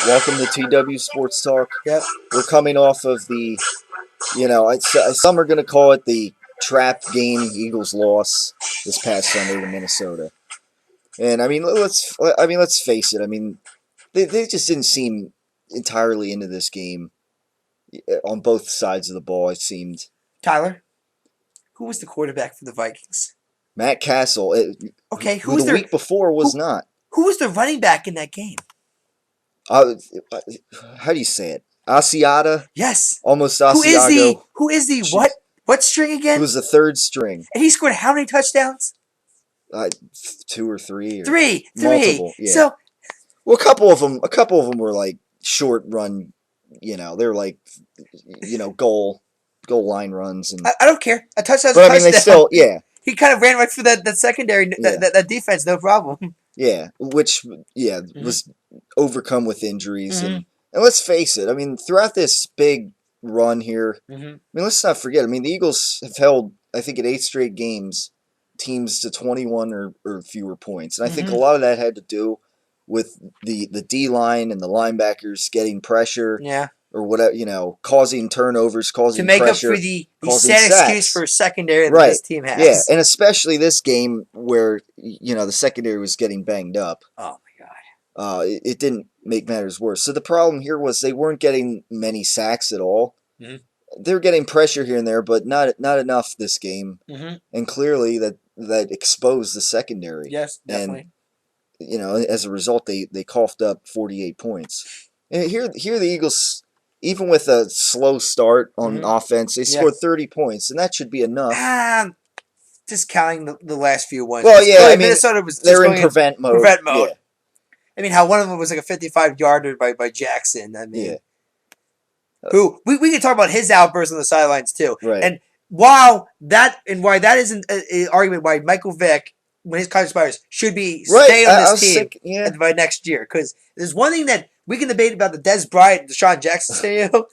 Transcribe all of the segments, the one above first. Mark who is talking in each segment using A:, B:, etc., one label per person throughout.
A: Welcome to TW Sports Talk.
B: Yep.
A: We're coming off of the, some are going to call it the trap game Eagles loss this past Sunday to Minnesota. And let's face it. I mean, they just didn't seem entirely into this game on both sides of the ball. It seemed.
B: Tyler, who was the quarterback for the Vikings?
A: Matt Castle.
B: Okay,
A: who was the week before was not.
B: Who was the running back in that game?
A: How do you say it? Asiata?
B: Yes.
A: Almost Asiago.
B: Who is the what? What string again?
A: He was the third string.
B: And he scored how many touchdowns?
A: 2 or 3. Or
B: three.
A: Multiple, yeah.
B: So,
A: well, a couple of them were like short run. They're like, goal line runs. And
B: I don't care. A touchdown's
A: but
B: a
A: I
B: touchdown.
A: mean, they still, yeah.
B: He kind of ran right through that secondary, that defense, no problem.
A: Yeah, which was overcome with injuries, and let's face it. I mean, throughout this big run here, I mean, let's not forget. I mean, the Eagles have held, I think, in 8 straight games, teams to 21 or fewer points, and I think a lot of that had to do with the D line and the linebackers getting pressure.
B: Yeah.
A: Or whatever, causing turnovers, causing
B: to make
A: pressure,
B: up for the sad excuse for secondary that this team has.
A: Yeah, and especially this game where the secondary was getting banged up.
B: Oh my God!
A: It didn't make matters worse. So the problem here was they weren't getting many sacks at all. They were getting pressure here and there, but not enough this game. And clearly that exposed the secondary.
B: Yes, definitely.
A: And as a result, they coughed up 48 points. And here the Eagles. Even with a slow start on offense, they scored 30 points, and that should be enough.
B: Just counting the last few ones.
A: Well, yeah, I mean,
B: Minnesota was
A: they're in prevent mode. Yeah.
B: I mean, how one of them was like a 55-yarder by Jackson. I mean, who we can talk about his outburst on the sidelines too.
A: Right.
B: And why that isn't an argument why Michael Vick, when his contract expires, should be stay on this team by next year. Because there's one thing that we can debate about the Des Bryant and Deshaun Jackson scenario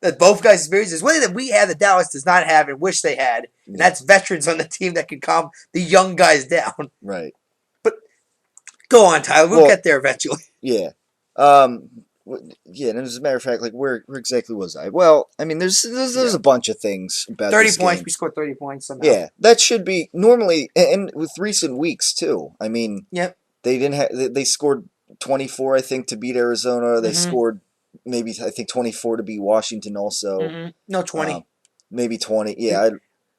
B: that both guys experience. There's one thing that we have that Dallas does not have and wish they had, and that's veterans on the team that can calm the young guys down.
A: Right.
B: But go on, Tyler. We'll get there eventually.
A: Yeah. And as a matter of fact, like where exactly was I? Well, I mean, there's a bunch of things about
B: 30
A: this
B: points.
A: game.
B: We scored 30 points somehow.
A: Yeah, that should be normally, and with recent weeks too. I mean, they didn't have. They scored 24, I think, to beat Arizona. They scored maybe, I think, 24 to beat Washington also.
B: No, 20.
A: Maybe 20. Yeah.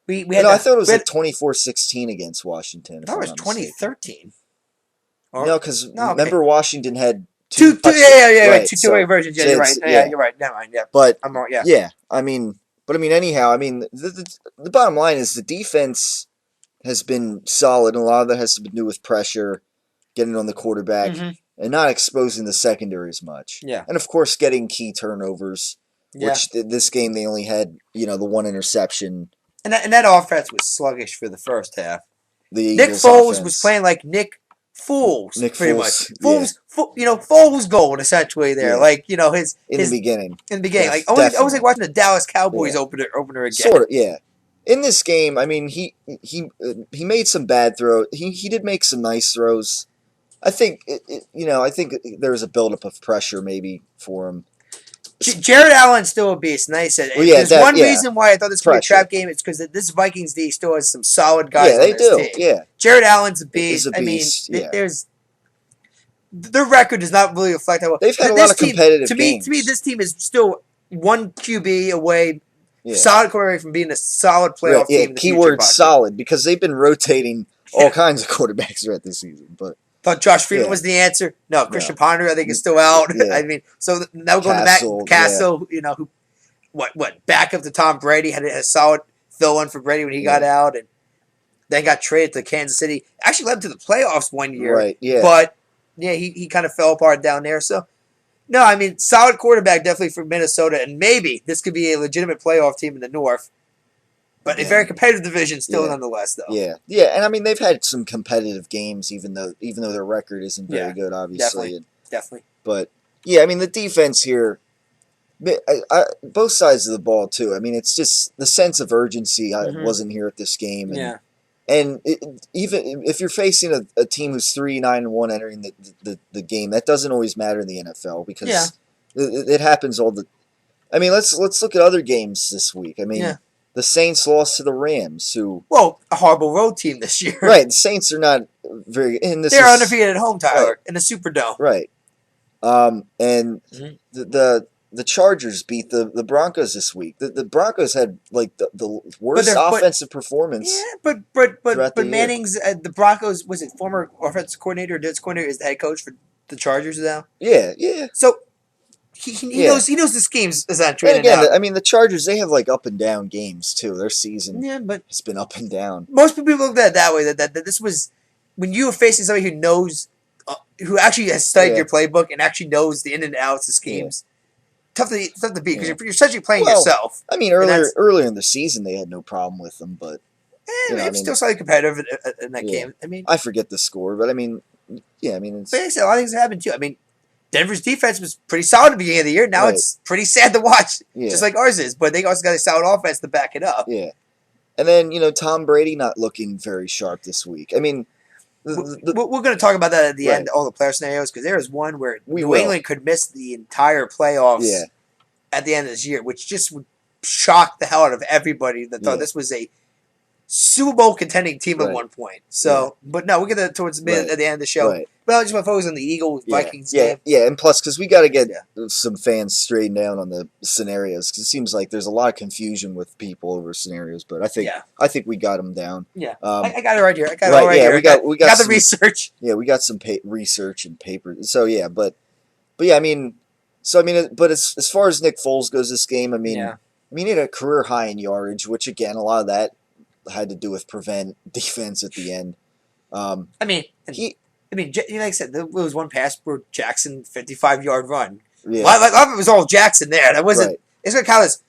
B: I
A: thought it was like 24-16 against Washington.
B: That was 2013.
A: No, because remember Washington had
B: two
A: right,
B: two-way versions. Yeah, you're right. Yeah, you're right. Never mind. Yeah.
A: But
B: I'm wrong. Yeah.
A: Yeah. Anyhow, the bottom line is the defense has been solid, and a lot of that has to do with pressure, getting on the quarterback, and not exposing the secondary as much.
B: Yeah.
A: And, of course, getting key turnovers, which this game they only had, the one interception.
B: And that offense was sluggish for the first half.
A: Nick
B: Foles was playing like Nick Foles, pretty much. Foles gold, essentially, there.
A: Yeah.
B: Like,
A: In the beginning.
B: Like, I was like watching the Dallas Cowboys opener again.
A: Sort of, yeah. In this game, I mean, he made some bad throws. He did make some nice throws. I think there was a buildup of pressure maybe for him.
B: Jared Allen's still a beast, and I said there's one reason why I thought this was a trap game. It's because this Vikings D still has some solid guys. Yeah,
A: they do. Yeah,
B: Jared Allen's a beast. Their record does not really reflect how well
A: they've had a lot of competitive games.
B: To me, this team is still one QB away. Yeah. Solid quarterback from being a solid playoff team.
A: Yeah, keyword solid, because they've been rotating all kinds of quarterbacks throughout the season. But
B: thought Josh Freeman was the answer. No, Christian Ponder, I think, is still out. Yeah. I mean, so now we're going to Matt Castle, who back up to Tom Brady, had a solid fill-in for Brady when he got out, and then got traded to Kansas City. Actually led him to the playoffs one year.
A: Right, yeah.
B: But, he kind of fell apart down there. So, no, I mean, solid quarterback definitely for Minnesota, and maybe this could be a legitimate playoff team in the North. But a very competitive division still, nonetheless, though.
A: Yeah, and I mean they've had some competitive games, even though their record isn't very good, obviously.
B: Definitely.
A: But I mean the defense here, both sides of the ball too. I mean it's just the sense of urgency wasn't here at this game. And, And even if you're facing a team who's 3-9-1 entering the game, that doesn't always matter in the NFL because it happens all the. I mean, let's look at other games this week. I mean, the Saints lost to the Rams, who
B: a horrible road team this year.
A: Right, the Saints are not very. And
B: they're undefeated at home, Tyler, in the Superdome.
A: Right, and the Chargers beat the Broncos this week. The Broncos had like the worst offensive performance.
B: Yeah, but Manning's the Broncos was it former offensive coordinator or defensive coordinator is the head coach for the Chargers now.
A: Yeah.
B: So he knows the schemes as I'm training
A: again,
B: out.
A: I mean the Chargers they have like up and down games too. Their season has been up and down.
B: Most people look at it that way. That this was when you were facing somebody who knows, who actually has studied your playbook and actually knows the in and outs of schemes. Yeah. Tough to beat because you're essentially playing yourself.
A: I mean, earlier in the season they had no problem with them, but
B: it's still slightly competitive in that game. I mean,
A: I forget the score, but I mean, it's.
B: But a lot of things have happened too. I mean, Denver's defense was pretty solid at the beginning of the year. Now it's pretty sad to watch, just like ours is. But they also got a solid offense to back it up.
A: Yeah, and then Tom Brady not looking very sharp this week. I mean.
B: We're going to talk about that at the end, all the player scenarios, because there was one where New England could miss the entire playoffs at the end of this year, which just would shock the hell out of everybody that thought this was a Super Bowl contending team at one point. So, but no, we'll get that towards the mid at the end of the show. Right. But I just want to focus on the Eagles-Vikings game.
A: Yeah, and plus, because we got to get some fans straightened out on the scenarios, because it seems like there's a lot of confusion with people over scenarios, but I think we got them down.
B: Yeah, I got it right here. I got it all right here. We got the research.
A: Yeah, we got some research and paper. So, but I mean, but as far as Nick Foles goes this game, I mean, he had a career high in yardage, which, again, a lot of that had to do with prevent defense at the end.
B: Like I said, there was one pass where Jackson 55-yard run. Yeah, a lot of it was all Jackson there. That wasn't. Right. It's going to count as,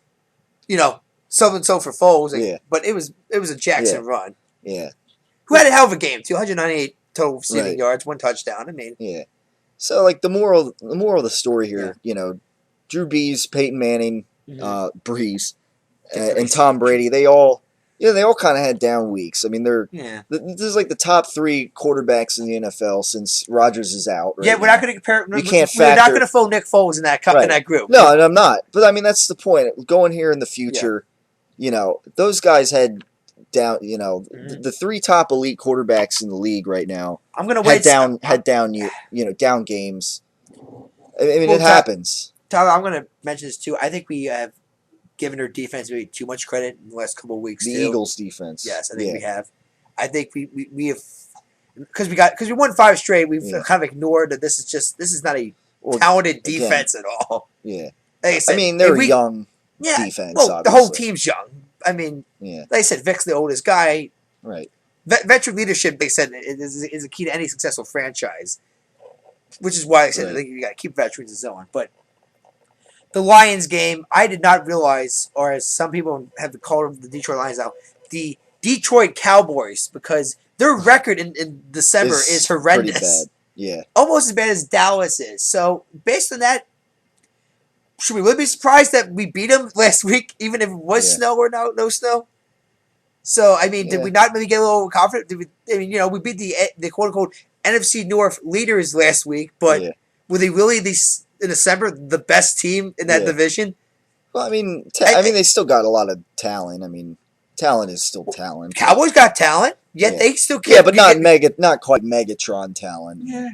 B: so and so for Foles. But it was a Jackson run.
A: Yeah.
B: Who had a hell of a game too? 198 total receiving yards, 1 touchdown. I mean.
A: Yeah. So like the moral of the story here, Drew Brees, Peyton Manning, Brees, and Tom Brady, they all kind of had down weeks. I mean, this is like the top 3 quarterbacks in the NFL since Rodgers is out. Right
B: we're not going to compare. We're not going to throw Nick Foles in that group.
A: No, and I'm not. But I mean, that's the point. Going here in the future, those guys had down. The 3 top elite quarterbacks in the league right now.
B: I'm going to wait.
A: Had down games. I mean, it happens.
B: Tyler, I'm going to mention this too. I think we have given their defense maybe too much credit in the last couple of weeks.
A: The Eagles' defense.
B: Yes, I think we have. I think we have because we won 5 straight. We've kind of ignored that. This is not a talented defense at all.
A: Yeah,
B: like I said,
A: they're a young defense.
B: Well,
A: obviously.
B: the whole team's young. I mean, like I said, Vic's the oldest guy.
A: Right.
B: Veteran leadership, they said, is a key to any successful franchise. Which is why I said I think you got to keep veterans and so on, but. The Lions game, I did not realize, or as some people have called the Detroit Lions now, the Detroit Cowboys, because their record in December is horrendous.
A: Pretty bad. Yeah.
B: Almost as bad as Dallas is. So, based on that, should we really be surprised that we beat them last week, even if it was snow or no snow? So, I mean, did we not maybe get a little confident? We beat the quote-unquote NFC North leaders last week, but were they really in December, the best team in that division?
A: Well, I mean, they still got a lot of talent. I mean, talent is still talent.
B: Cowboys got talent, yet they still can't.
A: Yeah, but not quite Megatron talent.
B: Yeah.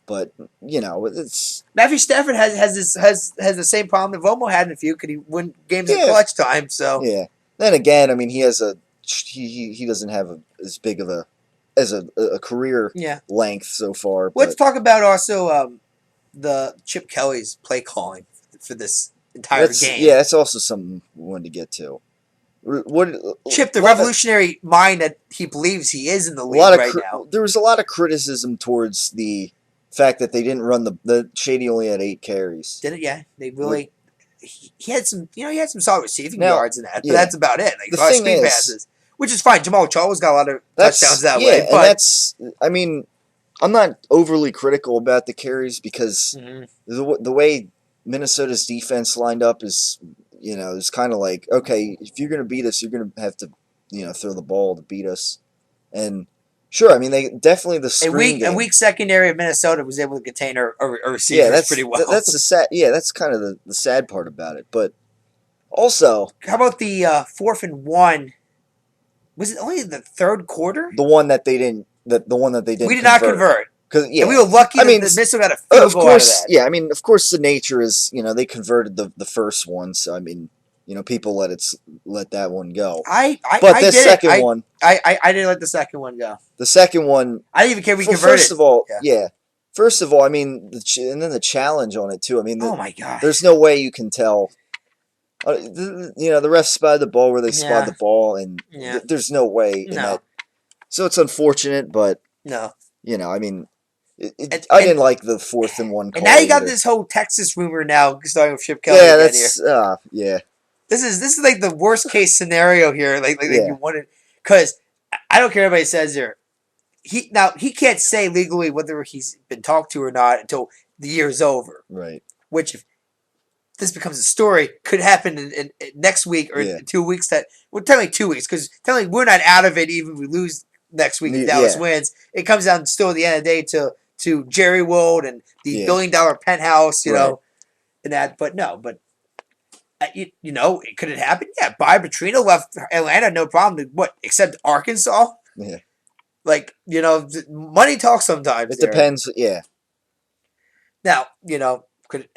A: But it's
B: Matthew Stafford has the same problem that Romo had in a few. Could he win games in clutch time? So
A: Then again, I mean, he doesn't have as big of a career length so far.
B: Let's talk about also. The Chip Kelly's play calling for this entire game.
A: Yeah, that's also something we wanted to get to.
B: Chip, the revolutionary mind that he believes he is in the league right now.
A: There was a lot of criticism towards the fact that they didn't run the Shady only had 8 carries.
B: Did it? Yeah, they really. He had some solid receiving yards in that, but that's about it. Like a lot of screen passes, which is fine. Jamal Charles got a lot of touchdowns that way.
A: But that's. I mean. I'm not overly critical about the carries because the way Minnesota's defense lined up is kind of like, okay, if you're going to beat us, you're going to have to, throw the ball to beat us. And sure, I mean they definitely the screen game.
B: A weak secondary of Minnesota was able to contain our receivers pretty well.
A: That's the sad. Yeah, that's kind of the sad part about it. But also,
B: how about the 4th and 1? Was it only the third quarter?
A: The one that they didn't. The one that they didn't.
B: We did not convert.
A: And
B: we were lucky that Minnesota got a field goal out of that.
A: Yeah, I mean, of course, the nature is they converted the first one, so I mean, people let that one go. But the second one,
B: I didn't let the second one go.
A: The second one,
B: I didn't even care if we converted.
A: First of all, First of all, I mean, and then the challenge on it too. I mean,
B: oh my god,
A: there's no way you can tell. The refs spotted the ball where they spotted the ball, and there's no way in that. So it's unfortunate, but
B: no.
A: I mean, I didn't like the 4th and 1 call.
B: And now you got this whole Texas rumor now starting with Chip Kelly.
A: Yeah, that's yeah.
B: This is like the worst case scenario here. Like you wanted, because I don't care what anybody says there. He can't say legally whether he's been talked to or not until the year is over.
A: Right.
B: Which, if this becomes a story, could happen in next week or in 2 weeks. Technically 2 weeks, because technically we're not out of it even if we lose next week and Dallas wins. It comes down still at the end of the day to Jerry Wold and the $1 billion penthouse, you know, and that. But no, could it happen? Yeah, Bobby Petrino left Atlanta, no problem. What, except Arkansas?
A: Yeah.
B: Like, money talks sometimes.
A: It depends, yeah.
B: Now, like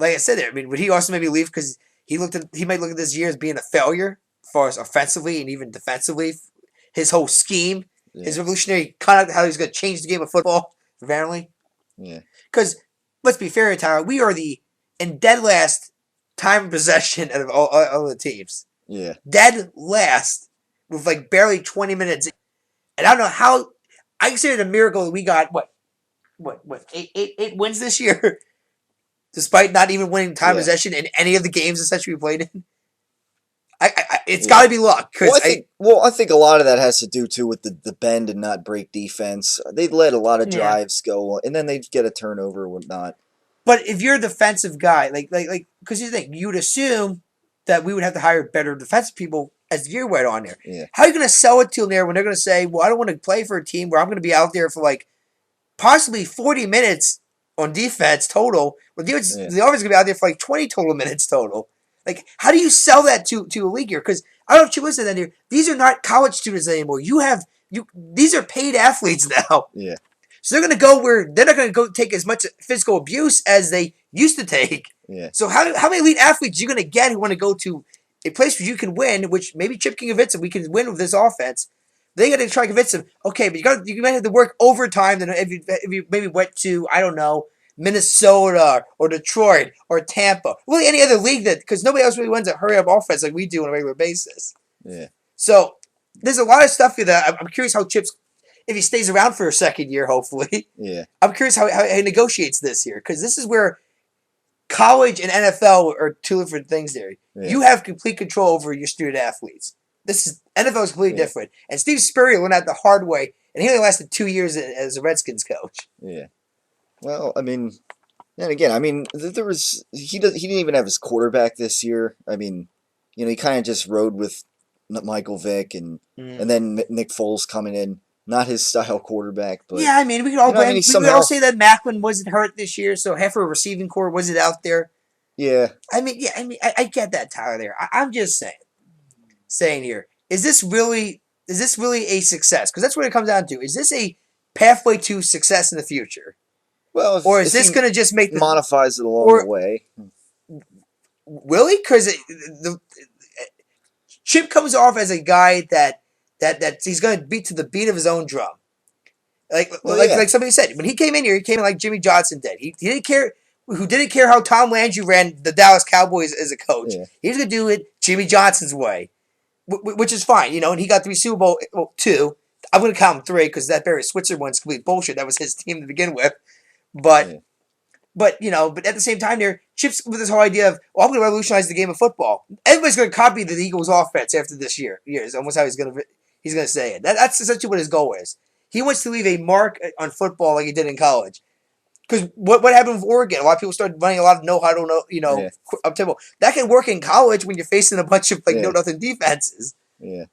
B: I said there, I mean, would he also maybe leave because he might look at this year as being a failure as far as offensively and even defensively? His whole scheme, his revolutionary conduct, how he's going to change the game of football, apparently.
A: Yeah.
B: Because, let's be fair, Tyler, we are in dead last time of possession out of all the teams.
A: Yeah.
B: Dead last with like barely 20 minutes. And I don't know how. I consider it a miracle that we got, eight wins this year, despite not even winning time possession in any of the games essentially we played in. It's got to be luck.
A: I think a lot of that has to do too with the bend and not break defense. They let a lot of drives go, and then they get a turnover or whatnot.
B: But if you're a defensive guy, because you think you'd assume that we would have to hire better defensive people as the year went on there.
A: Yeah.
B: How are you going to sell it to them there when they're going to say, well, I don't want to play for a team where I'm going to be out there for possibly 40 minutes on defense total. Well, the offense is going to be out there for 20 total minutes total. How do you sell that to a league here? Because I don't know if you listen to that here. These are not college students anymore. These are paid athletes now.
A: Yeah.
B: So they're going to go where they're not going to go take as much physical abuse as they used to take.
A: Yeah.
B: So how many elite athletes are you going to get who want to go to a place where you can win, which maybe Chip can convince them we can win with this offense? They got to try to convince them, okay, but you might have to work overtime than if you maybe went to, I don't know, Minnesota or Detroit or Tampa. Really any other league because nobody else really wins a hurry-up offense like we do on a regular basis.
A: Yeah.
B: So there's a lot of stuff here that I'm curious how Chip's, if he stays around for a second year, hopefully.
A: Yeah.
B: I'm curious how he negotiates this here, because this is where college and NFL are two different things there. Yeah. You have complete control over your student athletes. NFL is completely different. And Steve Spurrier learned that the hard way, and he only lasted 2 years as a Redskins coach.
A: Yeah. Well, I mean, and again, I mean, he didn't even have his quarterback this year. I mean, he kind of just rode with Michael Vick and then Nick Foles coming in. Not his style quarterback, but
B: yeah, I mean, we could all blame. We could all say that Macklin wasn't hurt this year, so half our receiving core wasn't out there.
A: Yeah,
B: I get that, Tyler. There, I'm just saying here, is this really a success? Because that's what it comes down to. Is this a pathway to success in the future?
A: Well,
B: or is this going to just make
A: modifies it along the way?
B: Really? Because Chip comes off as a guy that he's going to beat to the beat of his own drum. Like somebody said, when he came in here, he came in like Jimmy Johnson did. He didn't care. Who didn't care how Tom Landry ran the Dallas Cowboys as a coach. Yeah. He was going to do it Jimmy Johnson's way, which is fine, and he got 3 Super Bowl, 2. I'm going to count him 3 because that Barry Switzer one's complete bullshit. That was his team to begin with. But at the same time there, Chip's with this whole idea of, I'm going to revolutionize the game of football. Everybody's going to copy the Eagles offense after this year. Is almost how he's going to say it. That's essentially what his goal is. He wants to leave a mark on football like he did in college. Because what happened with Oregon? A lot of people started running a lot of no-huddle, up tempo. That can work in college when you're facing a bunch of no-nothing defenses.
A: Yeah.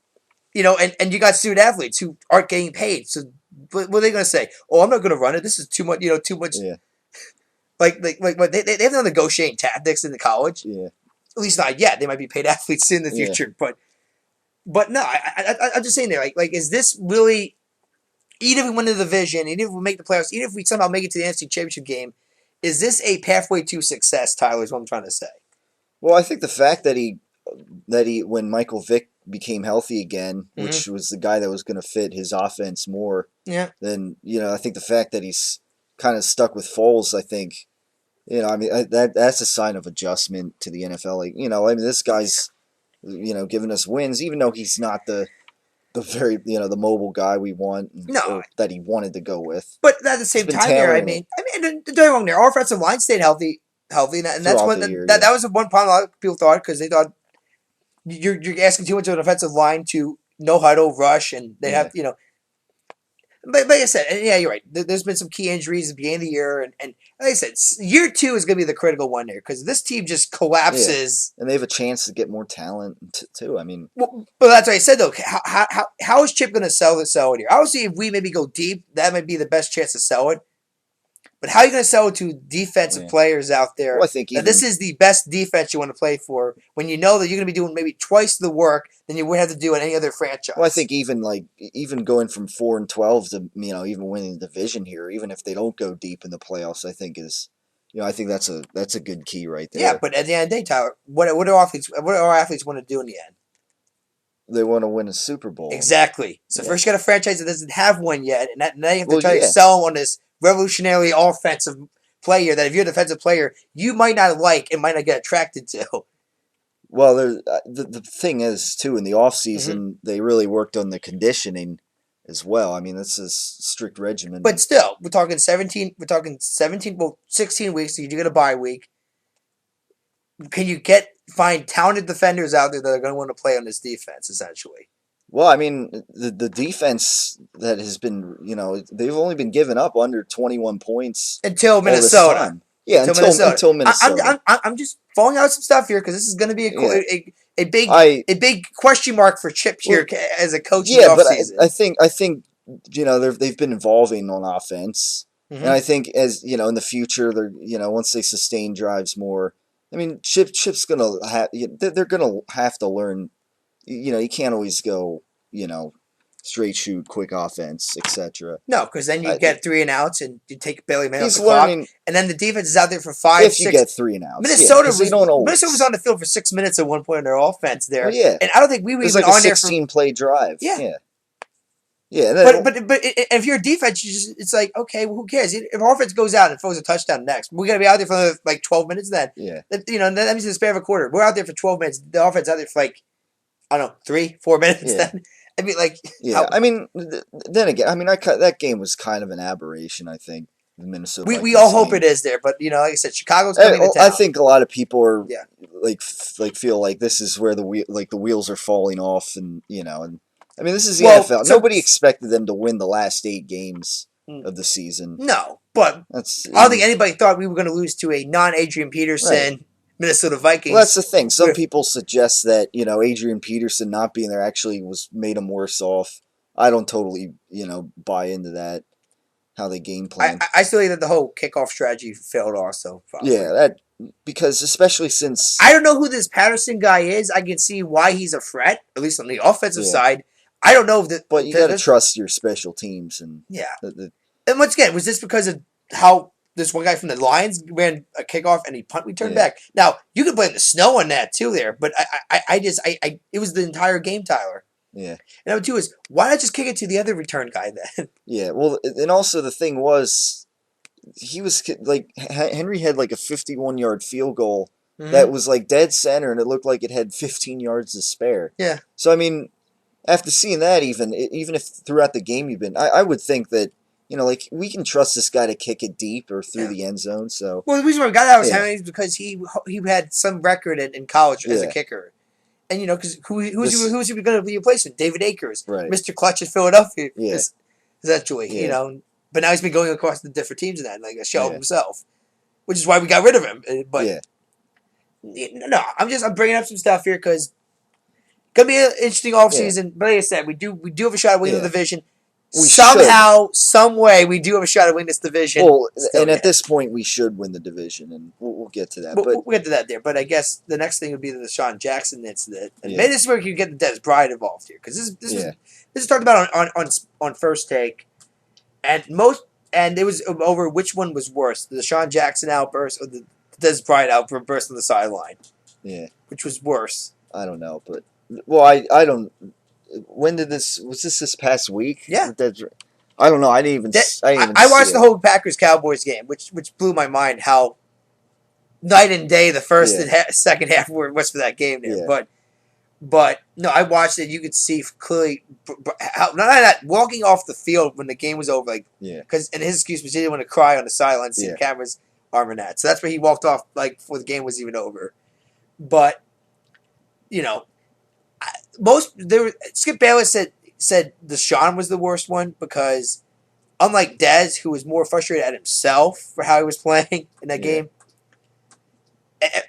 B: and you got student athletes who aren't getting paid. So what are they going to say? Oh, I'm not going to run it. This is too much. Too much.
A: Yeah.
B: Like they have no negotiating tactics in the college.
A: Yeah.
B: At least not yet. They might be paid athletes in the future, but no. I'm just saying there. Like is this really? Even if we win the division, even if we make the playoffs, even if we somehow make it to the NFC Championship game, is this a pathway to success, Tyler, is what I'm trying to say.
A: Well, I think the fact that when Michael Vick became healthy again, which was the guy that was going to fit his offense more, then, I think the fact that he's kind of stuck with Foles, I think, that's a sign of adjustment to the NFL. Like, this guy's, giving us wins, even though he's not the very, the mobile guy we want, or that he wanted to go with.
B: But at the same time, don't get me wrong. There, our offensive line stayed healthy, and that's one that was one problem a lot of people thought, because they thought you're asking too much of an offensive line to no huddle rush, and they have But like I said, and you're right. There's been some key injuries at the beginning of the year, and like I said, year 2 is going to be the critical one there, because this team just collapses.
A: Yeah. And they have a chance to get more talent too. I mean,
B: but that's what I said though. How is Chip going to sell it here? Obviously, if we maybe go deep, that might be the best chance to sell it. But how are you going to sell it to defensive players out there?
A: Well, I think
B: this is the best defense you want to play for, when you know that you're going to be doing maybe twice the work than you would have to do in any other franchise.
A: Well, I think even going from 4-12 to even winning the division here, even if they don't go deep in the playoffs, I think I think that's a good key right there.
B: Yeah, but at the end of the day, Tyler, what do our athletes want to do in the end?
A: They want to win a Super Bowl.
B: Exactly. So first you got a franchise that doesn't have one yet, and now you have to try to sell them on this revolutionary offensive player that if you're a defensive player, you might not like and might not get attracted to.
A: Well, the thing is, too, in the offseason, they really worked on the conditioning as well. I mean, this is strict regimen.
B: But still, we're talking 16 weeks, so you get a bye week. Can you find talented defenders out there that are going to want to play on this defense, essentially?
A: Well, I mean, the defense that has been, they've only been giving up under 21 points
B: until Minnesota.
A: Yeah, until Minnesota.
B: I'm just falling out some stuff here, because this is going to be a big question mark for Chip here as a coach.
A: Yeah, but I think they've been evolving on offense, and I think as in the future, they're once they sustain drives more. I mean, Chip's gonna have they're gonna have to learn. You can't always go, straight shoot, quick offense, etc.
B: No, because then you get 3 and outs, and you take Bailey May off the clock, and then the defense is out there for 5,
A: if
B: 6.
A: You get 3 and outs.
B: Minnesota was on the field for 6 minutes at one point in their offense there.
A: Well,
B: and I don't think we were even
A: like
B: on there
A: for 16-play drive. Yeah.
B: But if you're a defense, it's like, okay, well, who cares? If offense goes out and throws a touchdown next, we're gonna be out there for like 12 minutes. Then that means in the span of a quarter, we're out there for 12 minutes. The offense out there for like, I don't know, 3-4 minutes. Then I mean, like,
A: I mean, then again, I mean, that game was kind of an aberration. I think the Minnesota.
B: We all hope it is there, but like I said, Chicago's coming to town.
A: I think a lot of people are like feel like this is where the wheels are falling off, and and. I mean, this is the NFL. Nobody expected them to win the last 8 games of the season.
B: No, but I don't think anybody thought we were going to lose to a non-Adrian Peterson Minnesota Vikings.
A: Well, that's the thing. Some people suggest that Adrian Peterson not being there actually made him worse off. I don't totally buy into that. How they game plan.
B: I still think that the whole kickoff strategy failed also. Probably.
A: Yeah, because especially since
B: I don't know who this Patterson guy is. I can see why he's a threat, at least on the offensive side. I don't know if
A: but you got to trust your special teams and
B: and once again, was this because of how this one guy from the Lions ran a kickoff and he punt returned back? Now you could blame the snow on that too, there, but I it was the entire game, Tyler.
A: Yeah.
B: And number 2 is, why not just kick it to the other return guy then?
A: Yeah. Well, and also the thing was, he was like Henry had like a 51-yard field goal that was like dead center, and it looked like it had 15 yards to spare.
B: Yeah.
A: So I mean, after seeing that, even if throughout the game you've been, I would think that like we can trust this guy to kick it deep or through the end zone. So
B: the reason why we got that was Henry is because he had some record in college as a kicker, and because who's he going to be replacing? David Akers, Mr. Clutch in Philadelphia, essentially. But now he's been going across the different teams in that, like a shell of himself, which is why we got rid of him. But no, I'm bringing up some stuff here because Gonna be an interesting offseason. Yeah. But like I said, we do have a shot at winning the division. Somehow, some way, we do have a shot at winning this division.
A: Well, and at this point, we should win the division, and we'll get to that. But
B: we'll get to that there. But I guess the next thing would be the Deshaun Jackson incident, and maybe this is where you get the Dez Bryant involved here, because this is talked about on First Take, and it was over which one was worse, the Deshaun Jackson outburst or the Dez Bryant outburst on the sideline.
A: Yeah,
B: which was worse?
A: I don't know, but I don't. When did was this past week?
B: Yeah.
A: I don't know. I didn't even.
B: I watched the whole Packers-Cowboys game, which blew my mind how night and day the first and second half was for that game there. Yeah. But no, I watched it. You could see clearly how not walking off the field when the game was over, because and his excuse was he didn't want to cry on the sideline, see the cameras arming that. So that's where he walked off before the game was even over. But Skip Bayless said Deshaun was the worst one because unlike Dez, who was more frustrated at himself for how he was playing in that game,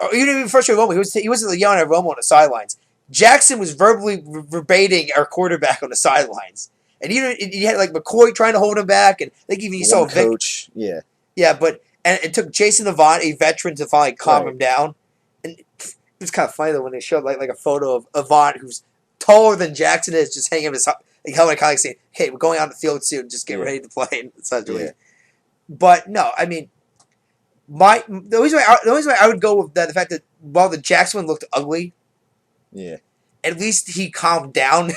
B: or even frustrated with Romo, he wasn't yelling at Romo on the sidelines. Jackson was verbally verbating our quarterback on the sidelines, and you had McCoy trying to hold him back, and I think even you saw
A: coach,
B: but it took Jason Avant, a veteran, to finally calm him down, and it was kind of funny though when they showed like a photo of Avant, who's taller than Jackson is, just hanging his helmet, kind of saying, "Hey, we're going on the field soon. Just get ready to play." Essentially, but no, I mean, the reason why I would go with the fact that while the Jackson one looked ugly, at least he calmed down.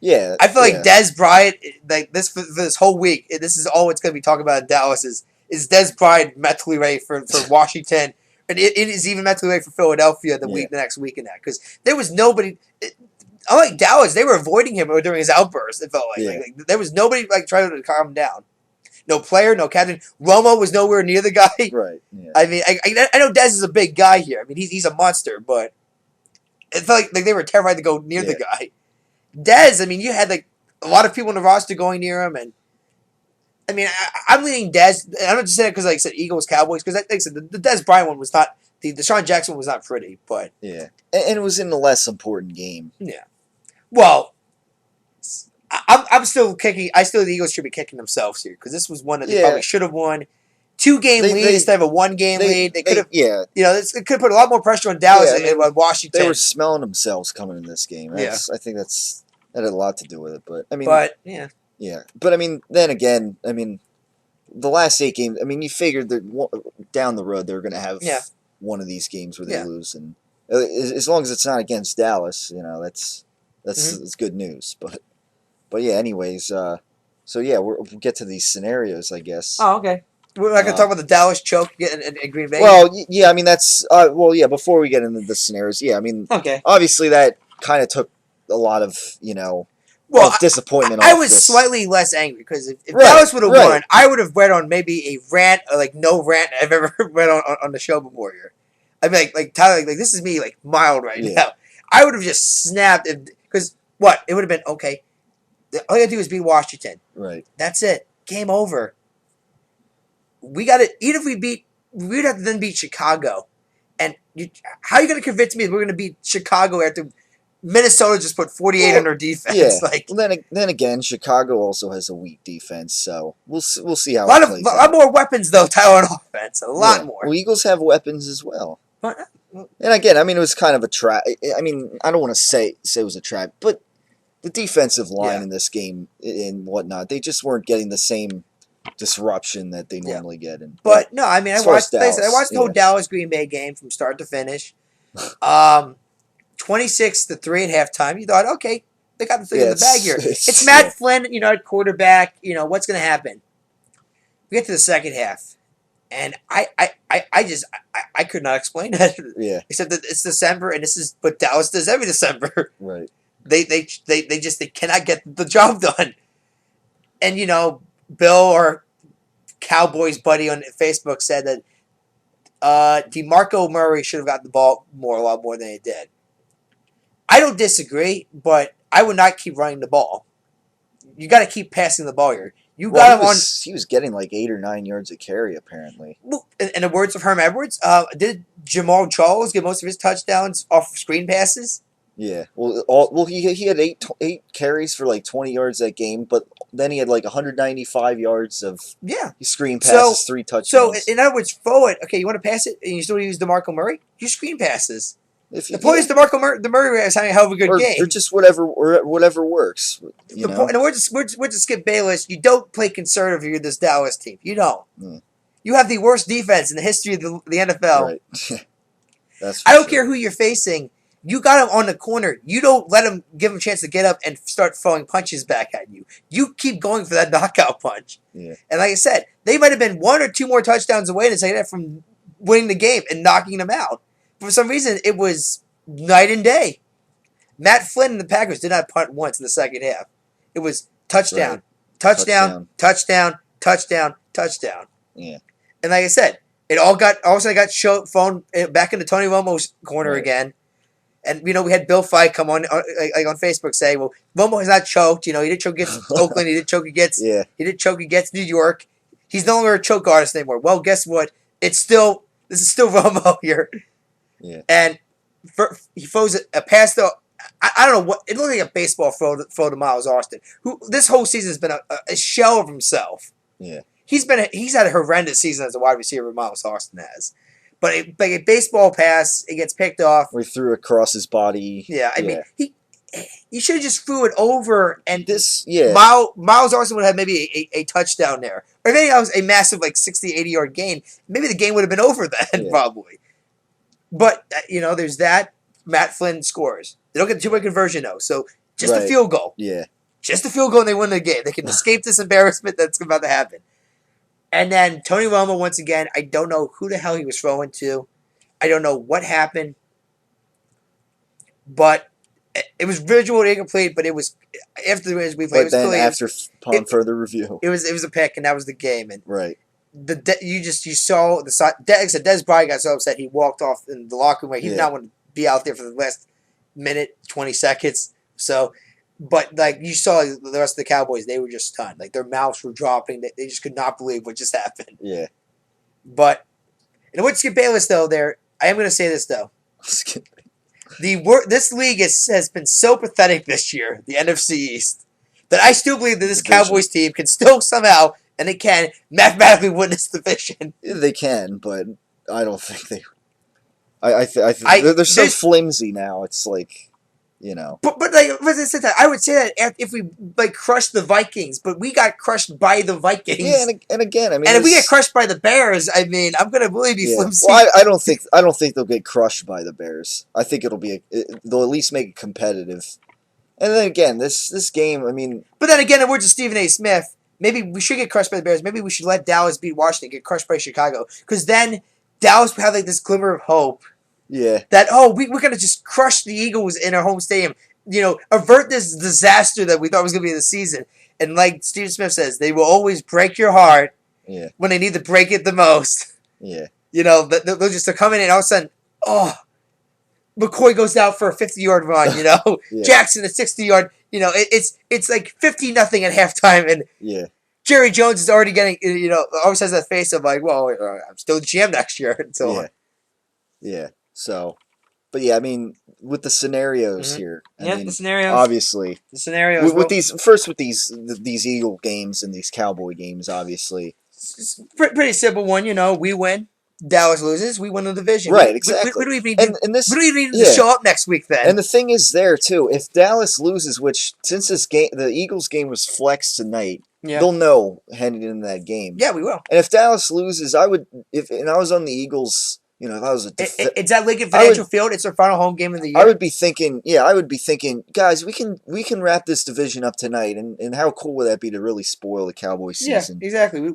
B: I feel like Dez Bryant, for this whole week, this is all it's going to be talking about in Dallas is Dez Bryant mentally ready for Washington, and it is even mentally ready for Philadelphia the next week in that, because there was nobody. Unlike Dallas, they were avoiding him during his outburst. It felt like there was nobody trying to calm him down. No player, no captain. Romo was nowhere near the guy.
A: Right. Yeah.
B: I mean, I know Dez is a big guy here. I mean, he's a monster, but it felt like they were terrified to go near the guy. Dez, I mean, you had a lot of people in the roster going near him, and I mean, I'm leaning Dez. I'm not just saying it because, like I said, Eagles, Cowboys, because like I said, the Dez Bryant one was not. The Deshaun Jackson one was not pretty, but
A: and it was in the less important game.
B: Yeah. Well, I'm still kicking. I still think the Eagles should be kicking themselves here because this was one that they probably should have won. 2-game lead instead of a 1-game lead. They could have. It could have put a lot more pressure on Dallas and Washington.
A: They were smelling themselves coming in this game. I think that had a lot to do with it. But I mean, But I mean, then again, I mean, the last 8 games. I mean, you figured that down the road they're going to have one of these games where they lose, and as long as it's not against Dallas, that's good news. But yeah, anyways, so we'll get to these scenarios, I guess.
B: Oh, okay. We're not going to talk about the Dallas choke in Green Bay?
A: Well, yeah, I mean, that's... before we get into the scenarios, I mean...
B: Okay.
A: Obviously, that kind of took a lot of, disappointment
B: I was slightly less angry, because if Dallas would have won, I would have went on maybe a rant, or no rant I've ever read on the show before here. I mean, Tyler, this is me, mild right now. I would have just snapped, because, it would have been, okay, all you got to do is beat Washington.
A: Right.
B: That's it. Game over. We got to, even if we'd have to then beat Chicago. And how are you going to convince me that we're going to beat Chicago after Minnesota just put 48 on their defense?
A: Yeah. Then again, Chicago also has a weak defense, so we'll see how it plays out.
B: A lot more weapons, though, Tyler, on offense. A lot more.
A: Well, Eagles have weapons as well. And again, I mean, it was kind of a trap. I mean, I don't want to say it was a trap, but the defensive line in this game and whatnot, they just weren't getting the same disruption that they normally get.
B: But no, I mean, I watched the whole Dallas Green Bay game from start to finish. 26-3 at halftime. You thought, okay, they got the thing in the bag here. It's Matt Flynn, at quarterback. What's going to happen? We get to the second half, and I could not explain that.
A: Yeah.
B: Except that it's December, and this is what Dallas does every December.
A: Right.
B: They cannot get the job done. And Bill, or Cowboys buddy on Facebook, said that DeMarco Murray should have got the ball a lot more than he did. I don't disagree, but I would not keep running the ball. You got to keep passing the ball here. He
A: was getting 8 or 9 yards a carry, apparently.
B: Well, in the words of Herm Edwards, did Jamal Charles get most of his touchdowns off of screen passes?
A: Yeah. He had eight carries for like 20 yards that game, but then he had like 195 yards of screen passes, 3 touchdowns.
B: So in other words, forward. Okay, you want to pass it, and you still use DeMarco Murray. You screen passes. The point is DeMarco Murray is having a hell of a good game.
A: Or just whatever works.
B: The point, and we're to Skip Bayless. You don't play conservative if you're this Dallas team. You don't. You have the worst defense in the history of the NFL.
A: Right.
B: I don't care who you're facing. You got him on the corner. You don't let him give him a chance to get up and start throwing punches back at you. You keep going for that knockout punch.
A: Yeah.
B: And like I said, they might have been 1 or 2 more touchdowns away to say that from winning the game and knocking them out. For some reason, it was night and day. Matt Flynn and the Packers did not punt once in the second half. It was touchdown, touchdown, touchdown, touchdown, touchdown.
A: Yeah.
B: And like I said, it all of a sudden got phoned back into Tony Romo's corner again. And, we had Bill Fike come on Facebook say, well, Romo has not choked. He didn't choke against Oakland. He didn't choke against He didn't choke against New York. He's no longer a choke artist anymore. Well, guess what? This is still Romo here.
A: Yeah.
B: And he throws a pass, though. I don't know what. It looked like a baseball throw to Miles Austin, who this whole season has been a shell of himself.
A: Yeah.
B: He's had a horrendous season as a wide receiver, Miles Austin has. But a baseball pass, it gets picked off.
A: Or he threw across his body.
B: Yeah, I mean, you should have just threw it over, and Miles Austin would have maybe a touchdown there. Or maybe that was a massive, 60, 80-yard gain. Maybe the game would have been over then, probably. But, there's that. Matt Flynn scores. They don't get the two-point conversion, though. So, just a field goal.
A: Yeah.
B: Just a field goal, and they win the game. They can escape this embarrassment that's about to happen. And then Tony Romo, once again, I don't know who the hell he was throwing to. I don't know what happened. But it was visually incomplete, but it was after the replay.
A: But then upon further review.
B: It was a pick, and that was the game. And
A: right.
B: You saw the side. Des Bryant got so upset he walked off in the locker room. He did not want to be out there for the last minute, 20 seconds. So, but you saw the rest of the Cowboys, they were just stunned. Their mouths were dropping. They just could not believe what just happened.
A: Yeah.
B: But, and with Skip Bayless though, I am going to say this though. This league has been so pathetic this year, the NFC East, that I still believe that this Cowboys team can still somehow, and they can, mathematically win this division.
A: They can, but I don't think they. They're so flimsy now. It's like,
B: But I would say that if we crushed the Vikings, but we got crushed by the Vikings.
A: Yeah, and again, I mean,
B: and if we get crushed by the Bears, I mean, I'm gonna really be flimsy.
A: Well, I don't think they'll get crushed by the Bears. I think they'll at least make it competitive. And then again, this game, I mean.
B: But then again, in words of Stephen A. Smith, maybe we should get crushed by the Bears. Maybe we should let Dallas beat Washington, get crushed by Chicago, because then Dallas would have this glimmer of hope.
A: Yeah.
B: That we're gonna just crush the Eagles in our home stadium. Avert this disaster that we thought was gonna be the season. And like Steve Smith says, they will always break your heart.
A: Yeah.
B: When they need to break it the most.
A: Yeah.
B: They'll just come in and all of a sudden, McCoy goes out for a 50-yard run.
A: Yeah.
B: Jackson a 60-yard. It's 50-0 at halftime, and Jerry Jones is already getting. Always has that face of well, I'm still the GM next year, and so on.
A: Yeah. So, but yeah, I mean, with the scenarios here, I mean,
B: the scenarios.
A: Obviously,
B: the scenarios
A: with these Eagle games and these Cowboy games, obviously,
B: it's pretty simple one. We win, Dallas loses, we win the division.
A: Right, exactly.
B: We don't even need to show up next week then.
A: And the thing is, there too, if Dallas loses, which since this game, the Eagles game was flexed tonight. Yeah. They'll know heading into that game.
B: Yeah, we will.
A: And if Dallas loses, I was on the Eagles. If I was
B: it's at Lincoln Financial Field. It's their final home game of the year.
A: I would be thinking, guys, we can wrap this division up tonight, and how cool would that be to really spoil the Cowboys season?
B: Yeah, exactly.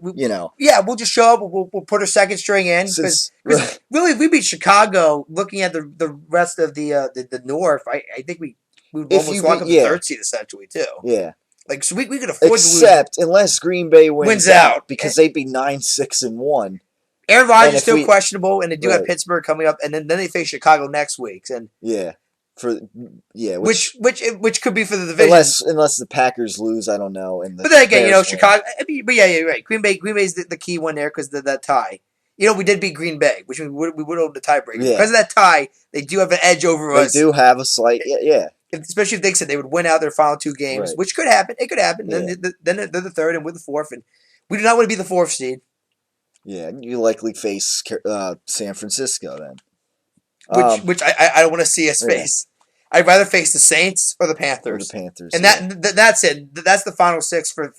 A: Yeah,
B: we'll just show up. We'll put our second string in because really, if we beat Chicago, looking at the rest of the North, I think we would almost walk up the third seed essentially too.
A: Yeah.
B: So we could afford to lose.
A: Except unless Green Bay wins out because they'd be 9-6-1.
B: Aaron Rodgers is still questionable, and they do have Pittsburgh coming up, and then they face Chicago next week. And which could be for the division,
A: unless the Packers lose, I don't know.
B: But then again, Chicago. But yeah, you're right. Green Bay's the key one there because of that tie. we did beat Green Bay, which we would hold the tiebreaker. Yeah. Because of that tie, they do have an edge over us.
A: They do have a slight, yeah.
B: Especially if they said they would win out their final 2 games, which could happen. It could happen. Yeah. Then they're the 3rd and we're the 4th, and we do not want to be the 4th seed.
A: Yeah, you likely face San Francisco then.
B: Which I don't want to see us face. I'd rather face the Saints or the Panthers. And that's it. That's the final 6 for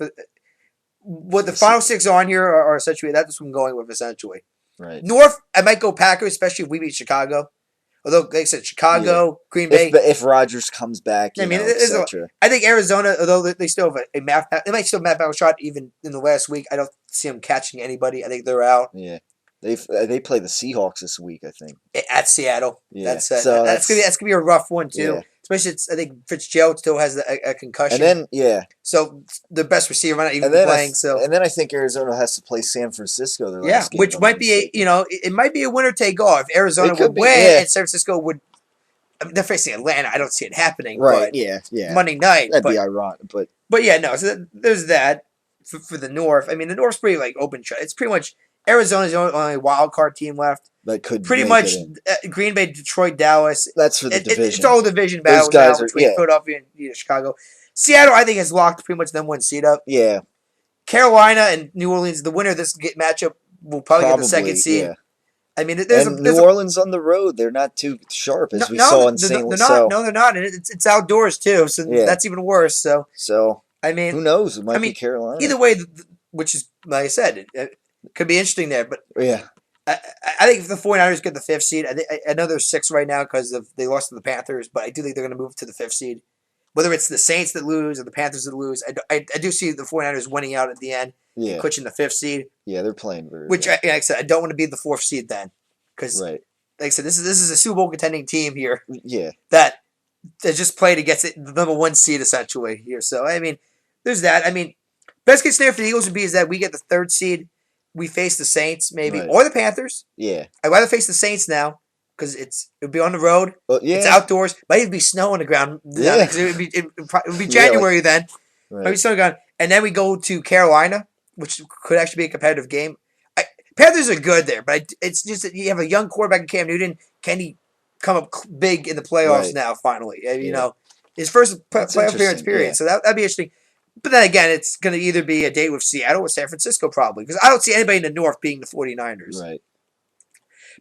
B: what the final 6 on here are essentially. That's what I'm going with essentially.
A: Right.
B: North, I might go Packers, especially if we beat Chicago. Although, like I said, Chicago, Green Bay.
A: If Rodgers comes back, I
B: think Arizona, although they still have they might still have a mathematical shot even in the last week. I don't see them catching anybody. I think they're out.
A: Yeah. They play the Seahawks this week, I think.
B: At Seattle.
A: Yeah.
B: That's gonna be a rough one too. Yeah. Especially, I think Fitzgerald still has a concussion.
A: And then,
B: so the best receiver might not even be playing.
A: And then I think Arizona has to play San Francisco their last game.
B: Which might be it might be a winner take all. If Arizona would win and San Francisco would. I mean, they're facing Atlanta. I don't see it happening.
A: Right?
B: But
A: yeah.
B: Monday night.
A: That'd be ironic,
B: but yeah, no. So there's that for the North. I mean, the North's pretty open shut. It's pretty much Arizona's the only wild card team left.
A: That could
B: pretty much Green Bay, Detroit, Dallas.
A: That's for the division.
B: It's all division battles. Those guys now between Philadelphia and Chicago. Seattle, I think, has locked pretty much them 1 seed up.
A: Yeah.
B: Carolina and New Orleans, the winner of this matchup will probably get the 2nd seed. Yeah. I mean, there's
A: New Orleans on the road. They're not too sharp as we saw in St. Louis.
B: No, they're not. And it's outdoors too, so that's even worse. So I mean,
A: who knows? It might be Carolina.
B: Either way, which is like I said, it could be interesting there. But
A: yeah.
B: I think if the 49ers get the 5th seed, I know they're 6 right now because they lost to the Panthers, but I do think they're going to move to the 5th seed. Whether it's the Saints that lose or the Panthers that lose, I do see the 49ers winning out at the end and clinching the 5th seed.
A: Yeah, they're playing very
B: well. Like I said, I don't want to be the 4th seed then because, like I said, this is a Super Bowl contending team here.
A: Yeah.
B: That just played against the number 1 seed essentially here. So, I mean, there's that. I mean, best case scenario for the Eagles would be is that we get the 3rd seed. We face the Saints, maybe, or the Panthers.
A: Yeah.
B: I'd rather face the Saints now because it would be on the road. It's outdoors. Might even be snow on the ground.
A: Yeah.
B: Because it would be January then. Right. Might be snow on the ground. And then we go to Carolina, which could actually be a competitive game. Panthers are good there, but it's just that you have a young quarterback in Cam Newton. Can he come up big in the playoffs now, finally? You know, his first playoff appearance, period. Yeah. So that'd be interesting. But then again, it's going to either be a date with Seattle or San Francisco probably because I don't see anybody in the North being the 49ers.
A: Right.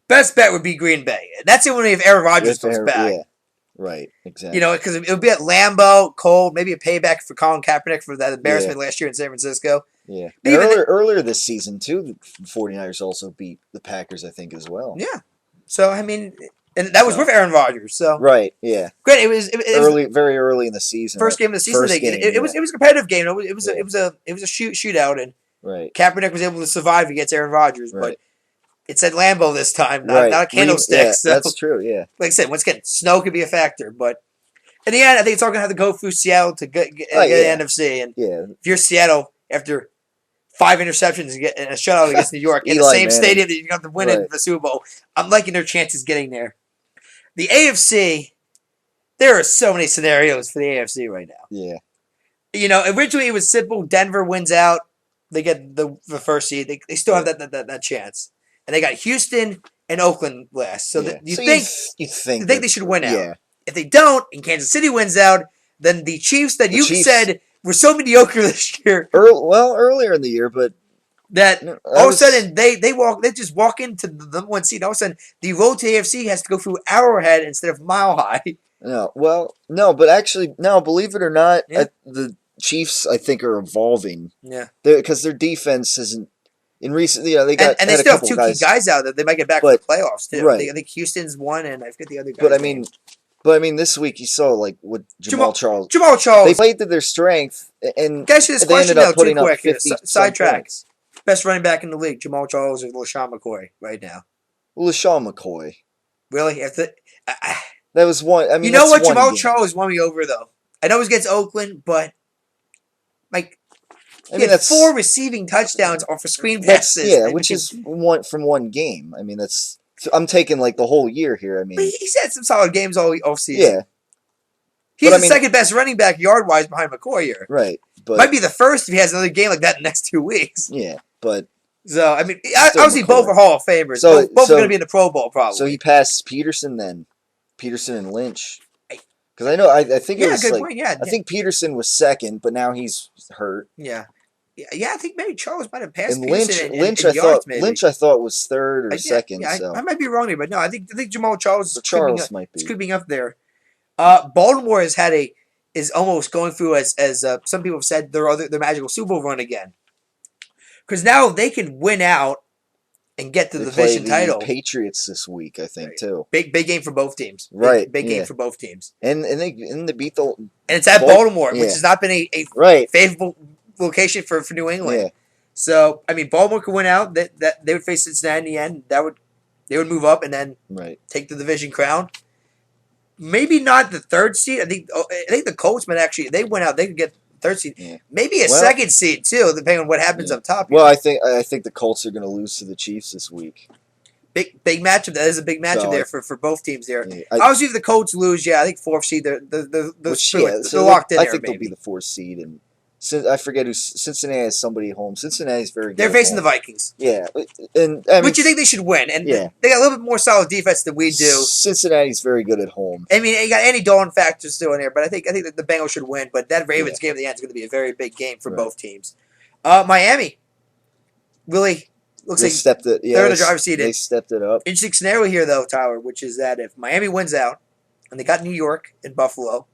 B: Best bet would be Green Bay. That's the only if Aaron Rodgers comes back.
A: Yeah. Right. Exactly.
B: Because it would be at Lambeau, cold, maybe a payback for Colin Kaepernick for that embarrassment last year in San Francisco.
A: Yeah. Earlier this season, too, the 49ers also beat the Packers, I think, as well.
B: Yeah. So, I mean... And that was with Aaron Rodgers, so
A: right, yeah.
B: Great, it was
A: very early in the season.
B: First game of the season. It was a competitive game. It was a shootout, and Kaepernick was able to survive against Aaron Rodgers, but it said Lambeau this time, not a candlestick.
A: Yeah,
B: so,
A: that's true. Yeah,
B: like I said, once again, snow could be a factor, but in the end, I think it's all gonna have to go through Seattle to get the NFC. And if you're Seattle after 5 interceptions and a shutout against New York in the same stadium that you got to win in the Super Bowl, I'm liking their chances getting there. The AFC, there are so many scenarios for the AFC right now.
A: Yeah.
B: Originally it was simple. Denver wins out. They get the 1st seed. They still have that chance. And they got Houston and Oakland last. So you think they should win out. Yeah. If they don't, and Kansas City wins out, then the Chiefs that said were so mediocre this year.
A: Earlier in the year, but...
B: That all of a sudden they just walk into the number 1 seed. All of a sudden the road to the AFC has to go through Arrowhead instead of Mile High.
A: No, but actually, no. Believe it or not, the Chiefs I think are evolving.
B: Yeah,
A: because their defense isn't in recent. They got
B: and they still have 2 key guys out there. They might get back for the playoffs too. Right. I think Houston's one, and I forget the other guy.
A: But I mean, this week you saw with Jamal Charles.
B: Jamal Charles.
A: They played to their strength, and
B: guys, this
A: they ended up putting up 50
B: sidetracks. Best running back in the league, Jamal Charles or LaShawn McCoy right now?
A: LaShawn McCoy.
B: Really?
A: That was one. I mean,
B: what? Jamal Charles won me over, though. I know he's against Oakland, but he had 4 receiving touchdowns off of screen passes.
A: Yeah, which is from one game. I mean, I'm taking the whole year here. I mean,
B: but he's had some solid games all season.
A: Yeah.
B: He's the second best running back yard-wise behind McCoy here.
A: Right. But
B: might be the first if he has another game like that in the next 2 weeks.
A: Yeah. But
B: So I mean, obviously both are Hall of Famers.
A: So,
B: both are going to be in the Pro Bowl probably.
A: So he passed Peterson then, Peterson and Lynch. Because I know I think it was
B: good
A: like
B: point. Yeah,
A: I think Peterson was second, but now he's hurt.
B: Yeah. I think maybe Charles might have passed
A: And
B: Peterson
A: Lynch,
B: in yards, maybe.
A: Lynch, I thought was third or second.
B: Yeah,
A: so
B: I might be wrong there, but no, I think Jamal Charles
A: might be
B: creeping up there. Baltimore is almost going through as some people have said their magical Super Bowl run again, because now they can win out and get to the division title.
A: Patriots this week, I think, too.
B: Big game for both teams.
A: Right,
B: big game for both teams.
A: And they beat the
B: and it's at Baltimore, which has not been a favorable location for New England.
A: Yeah.
B: So I mean, Baltimore could win out. That they would face Cincinnati in the end. They would move up and then take the division crown. Maybe not the third seed. I think the Colts might actually. They went out. They could get third seed. Yeah. Maybe a second seed too, depending on what happens up top.
A: Well, I think the Colts are going to lose to the Chiefs this week.
B: Big matchup. That is a big matchup there for both teams there. Yeah, obviously, if the Colts lose, I think fourth seed. They're locked in.
A: I think they'll be the fourth seed, and I forget who Cincinnati has somebody at home. Cincinnati's very good.
B: They're facing the Vikings.
A: Yeah, and I mean,
B: which you think they should win, and they got a little bit more solid defense than we do.
A: Cincinnati's very good at home.
B: I mean, you got Andy Dalton factors still in there, but I think that the Bengals should win. But that Ravens game at the end is going to be a very big game for both teams. Miami really looks like they're in the driver's seat.
A: They stepped it up.
B: Interesting scenario here, though, Tyler, which is that if Miami wins out and they got New York and Buffalo,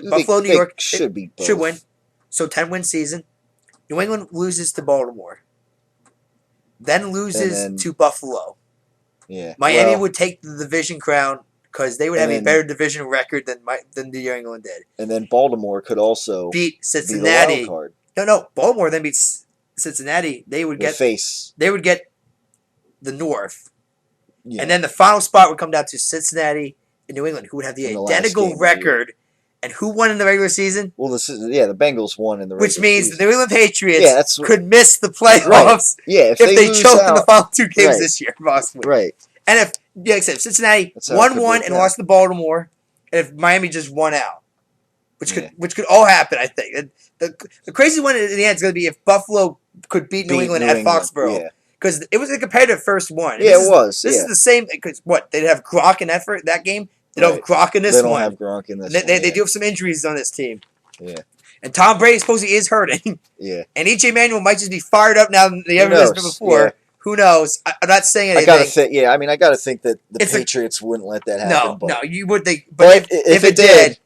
B: Buffalo, New York should win. So 10-win season. New England loses to Baltimore. Then loses to Buffalo.
A: Yeah.
B: Miami would take the division crown because they would have a better division record than New England did.
A: And then Baltimore could also
B: beat Cincinnati.
A: Be the wild card.
B: No. Baltimore then beats Cincinnati. They would get the North. Yeah. And then the final spot would come down to Cincinnati and New England, who would have the identical record. And who won in the regular season?
A: Well, the Bengals won in the regular season.
B: Which means the New England Patriots could miss the playoffs
A: if
B: they choked in the final two games this year, possibly.
A: Right.
B: And if Cincinnati won and lost to Baltimore, and if Miami just won out, which could all happen, I think. The crazy one in the end is going to be if Buffalo could beat New England at Foxborough. Because it was a competitive first one.
A: Yeah, it was.
B: This is the same. Because they'd have Gronk in that game. They don't have Gronk in this one.
A: They don't have Gronk in this one.
B: They do have some injuries on this team.
A: Yeah.
B: And Tom Brady supposedly is hurting.
A: Yeah.
B: And EJ Manuel might just be fired up now than he ever has been before. Yeah. Who knows? I'm not saying anything.
A: I gotta think that the Patriots wouldn't let that happen.
B: No, you would think. But if it did,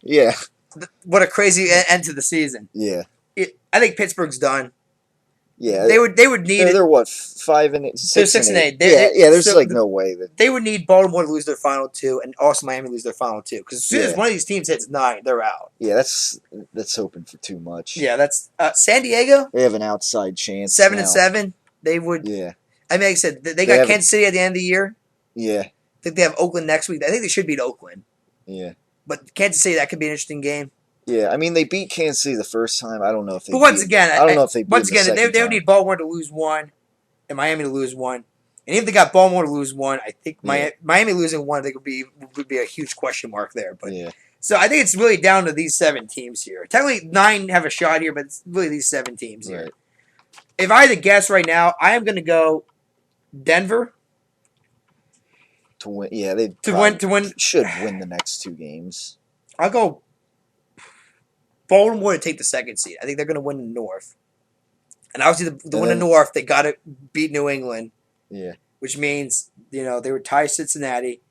B: what a crazy end to the season.
A: Yeah.
B: I think Pittsburgh's done.
A: Yeah,
B: they would need.
A: They're what 5 and 8, 6 and 8. There's no way that
B: they would need Baltimore to lose their final two, and also Miami to lose their final two. Because as soon as one of these teams hits 9, they're out.
A: Yeah, that's hoping for too much.
B: Yeah, that's San Diego.
A: They have an outside chance.
B: 7-7. They would.
A: Yeah.
B: I mean, like I said, they got Kansas City at the end of the year.
A: Yeah.
B: I think they have Oakland next week. I think they should beat Oakland.
A: Yeah.
B: But Kansas City, that could be an interesting game.
A: Yeah, I mean they beat Kansas City the first time. I don't know if they.
B: But once again,
A: I don't know if they. Once again,
B: they would need Baltimore to lose 1, and Miami to lose 1. And if they got Baltimore to lose 1, I think Miami losing 1, I think would be a huge question mark there. But so I think it's really down to these 7 teams here. Technically, 9 have a shot here, but it's really these 7 teams here. Right. If I had to guess right now, I am going to go Denver
A: to win. Yeah, they should win the next 2 games.
B: I'll go Baltimore to take the 2nd seed. I think they're going to win the North. And obviously, the win the North, they got to beat New England.
A: Yeah.
B: Which means, they would tie Cincinnati.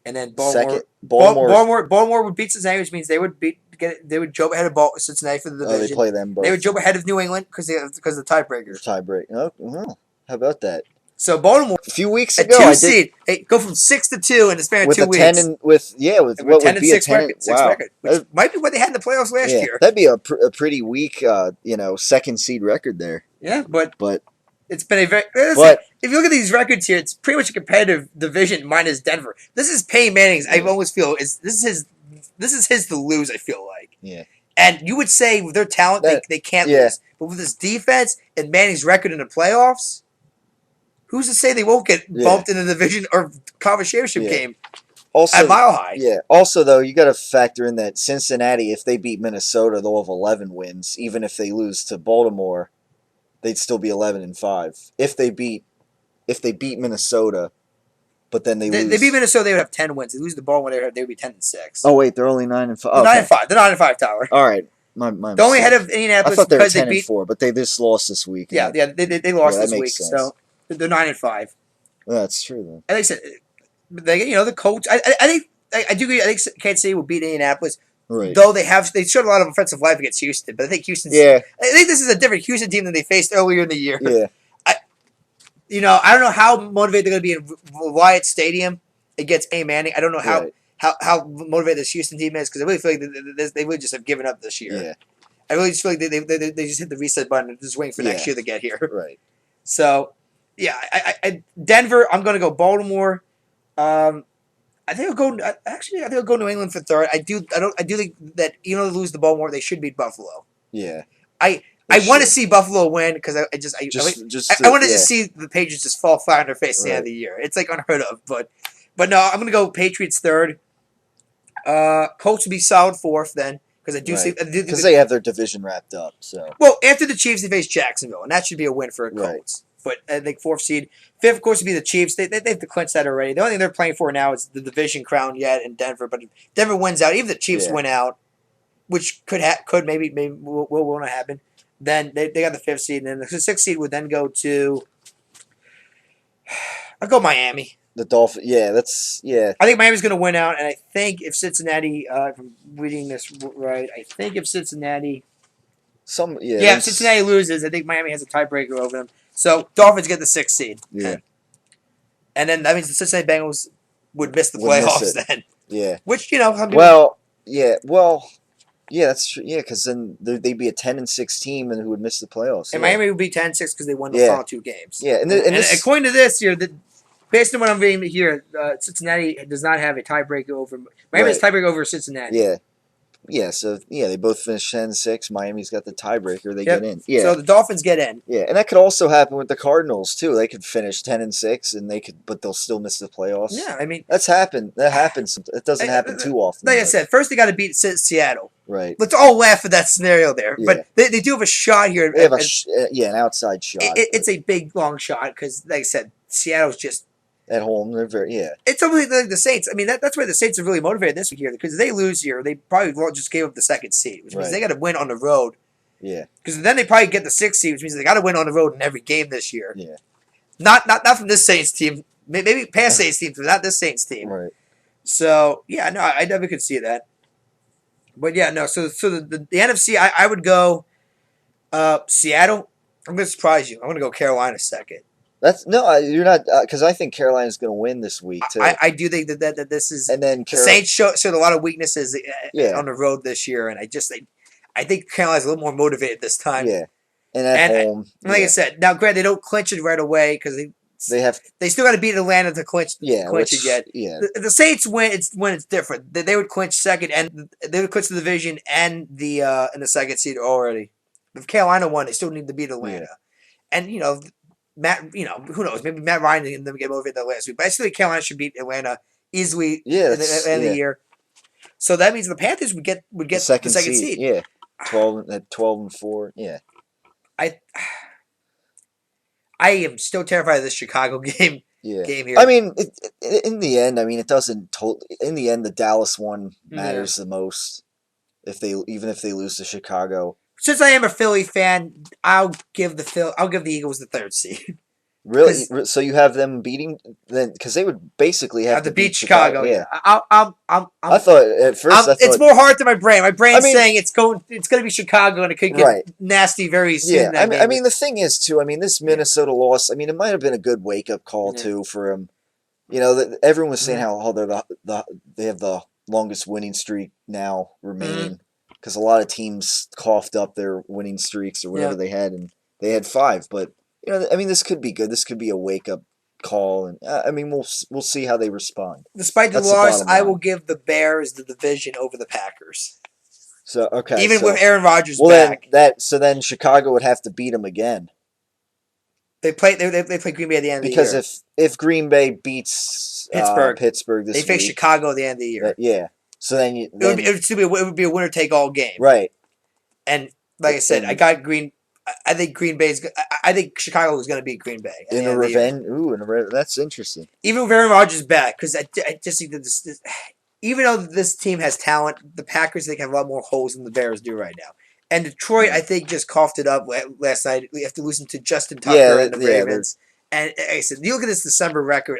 B: And then Baltimore. Baltimore would beat Cincinnati, which means they would jump ahead of Cincinnati for the division.
A: They play them both.
B: They would jump ahead of New England because of the tiebreakers.
A: Oh, well, how about that?
B: So Baltimore,
A: a few weeks ago,
B: a 2 seed, go from 6 to 2 in the span of 2 weeks.
A: With what
B: 10
A: would be a
B: 10 record, which might be what they had in the playoffs last year.
A: That'd be a pretty weak, 2nd seed record there.
B: Yeah, but it's been a very.
A: But
B: if you look at these records here, it's pretty much a competitive division minus Denver. This is Peyton Manning's. I always feel this is his to lose. I feel like.
A: Yeah.
B: And you would say with their talent, they can't lose. But with this defense and Manning's record in the playoffs. Who's to say they won't get bumped in the division or conference championship game at Mile High?
A: Yeah. Also, though, you got to factor in that Cincinnati, if they beat Minnesota, they'll have 11 wins. Even if they lose to Baltimore, they'd still be 11-5 if they beat Minnesota. But then they lose.
B: They beat Minnesota, they would have 10 wins. They lose the ball when they would be 10-6.
A: Oh wait, they're only 9-5.
B: They're 9-5. They're 9-5, Tower.
A: All right, my
B: they're only ahead of Indianapolis.
A: I thought they were 10-4, but they just lost this week.
B: Yeah, they lost this week, sense. So they're 9-5.
A: Well, that's true though.
B: I think the coach. I think I do agree. I think Kansas City will beat Indianapolis.
A: Right.
B: Though they showed a lot of offensive life against Houston, but I think Houston's. Yeah. I think this is a different Houston team than they faced earlier in the year.
A: Yeah.
B: I don't know how motivated they're going to be in Wyatt Stadium against A. Manning. I don't know how motivated this Houston team is because I really feel like they really just have given up this year. Yeah. I really just feel like they just hit the reset button and just waiting for next year to get here.
A: Right.
B: So, yeah, I Denver. I'm going to go Baltimore. I think I'll go. Actually, I think I'll go New England for third. I do think that even though they lose the Baltimore, they should beat Buffalo.
A: Yeah.
B: I want to see Buffalo win because I wanted to see the Patriots just fall flat on their face at the end of the year. It's like unheard of, but no, I'm gonna go Patriots third. Colts would be solid fourth then because I do see
A: because they have their division wrapped up. So
B: after the Chiefs, they face Jacksonville, and that should be a win for the Colts. But I think fourth seed, fifth of course would be the Chiefs. They have to clinch that already. The only thing they're playing for now is the division crown yet in Denver. But if Denver wins out, even the Chiefs win out, which could maybe will not happen. Then they got the fifth seed, and then the sixth seed would then go to. I'll go Miami.
A: The Dolphins, I
B: think Miami's going to win out, and I think if Cincinnati, if I'm reading this right, if Cincinnati. If Cincinnati loses, I think Miami has a tiebreaker over them. So Dolphins get the sixth seed.
A: Yeah.
B: And then that means the Cincinnati Bengals would miss the playoffs then.
A: Yeah.
B: Which
A: Yeah, that's true. Yeah, because then they'd be a 10-6 team, and who would miss the playoffs.
B: And Miami would be 10-6 because they won the final two games.
A: Yeah, and
B: according to this here, based on what I'm reading here, Cincinnati does not have a tiebreaker over. Miami has a tiebreaker over Cincinnati.
A: Yeah. Yeah, so they both finish 10-6. Miami's got the tiebreaker; they get in. Yeah,
B: so the Dolphins get in.
A: Yeah, and that could also happen with the Cardinals too. They could finish 10-6, but they'll still miss the playoffs.
B: Yeah, I mean
A: that happens. It doesn't happen too often.
B: Like I said, first they got to beat Seattle.
A: Right.
B: Let's all laugh at that scenario there, but they do have a shot here.
A: They have an outside shot.
B: It's a big long shot because, like I said, Seattle's just.
A: At home, they're very
B: It's something like the Saints. I mean, that's why the Saints are really motivated this week here because if they lose here, they probably just gave up the second seed, which means they got to win on the road.
A: Yeah.
B: Because then they probably get the sixth seed, which means they got to win on the road in every game this year.
A: Yeah.
B: Not from this Saints team, maybe past Saints team, but not this Saints team.
A: Right.
B: So I never could see that. But so the NFC, I would go Seattle. I'm going to surprise you. I'm going to go Carolina second.
A: You're not because I think Carolina's going to win this week too.
B: I do think that this is.
A: And then
B: the Saints showed a lot of weaknesses on the road this year, and I think Carolina's a little more motivated this time.
A: Yeah, and at home,
B: like I said, now granted they don't clinch it right away because they still got to beat Atlanta to clinch it yet.
A: Yeah,
B: the Saints win. It's when it's different. They would clinch second, and they would clinch the division and the second seed already. If Carolina won, they still need to beat Atlanta, and Matt, who knows? Maybe Matt Ryan and them get motivated that last week. But I still think Carolina should beat Atlanta easily at the end of the year. So that means the Panthers would get the second seed.
A: Yeah, 12-4. Yeah.
B: I am still terrified of this Chicago game.
A: Yeah.
B: Game here.
A: I mean, in the end, it doesn't. In the end, the Dallas one matters the most. Even if they lose to Chicago.
B: Since I am a Philly fan, I'll give the Eagles the third seed.
A: Really? So you have them beating then because they would basically have
B: to beat Chicago. Yeah.
A: I thought at first
B: it's more hard than my brain. My brain's saying it's going to be Chicago and it could get nasty very soon.
A: Yeah. I mean the thing is too. This Minnesota loss. It might have been a good wake up call too for them. Everyone was saying how they have the longest winning streak now remaining. Because a lot of teams coughed up their winning streaks or whatever they had, and they had 5. But this could be good. This could be a wake up call, and we'll see how they respond.
B: Despite the loss, I will give the Bears the division over the Packers.
A: So
B: even with Aaron Rodgers back,
A: then Chicago would have to beat them again.
B: They play Green Bay at the end of the year.
A: Because if Green Bay beats Pittsburgh this week,
B: they face Chicago at the end of the year.
A: Yeah. So then it
B: would be a winner take all game,
A: right?
B: And like I said, I got Green. I think Green Bay's. I think Chicago is going to beat Green Bay
A: in a revenge. Ooh, that's interesting.
B: Even with Aaron Rodgers back, because I just think that this, even though this team has talent, the Packers I think have a lot more holes than the Bears do right now. And Detroit, I think, just coughed it up last night after losing to Justin Tucker and the Ravens. And like I said, you look at this December record.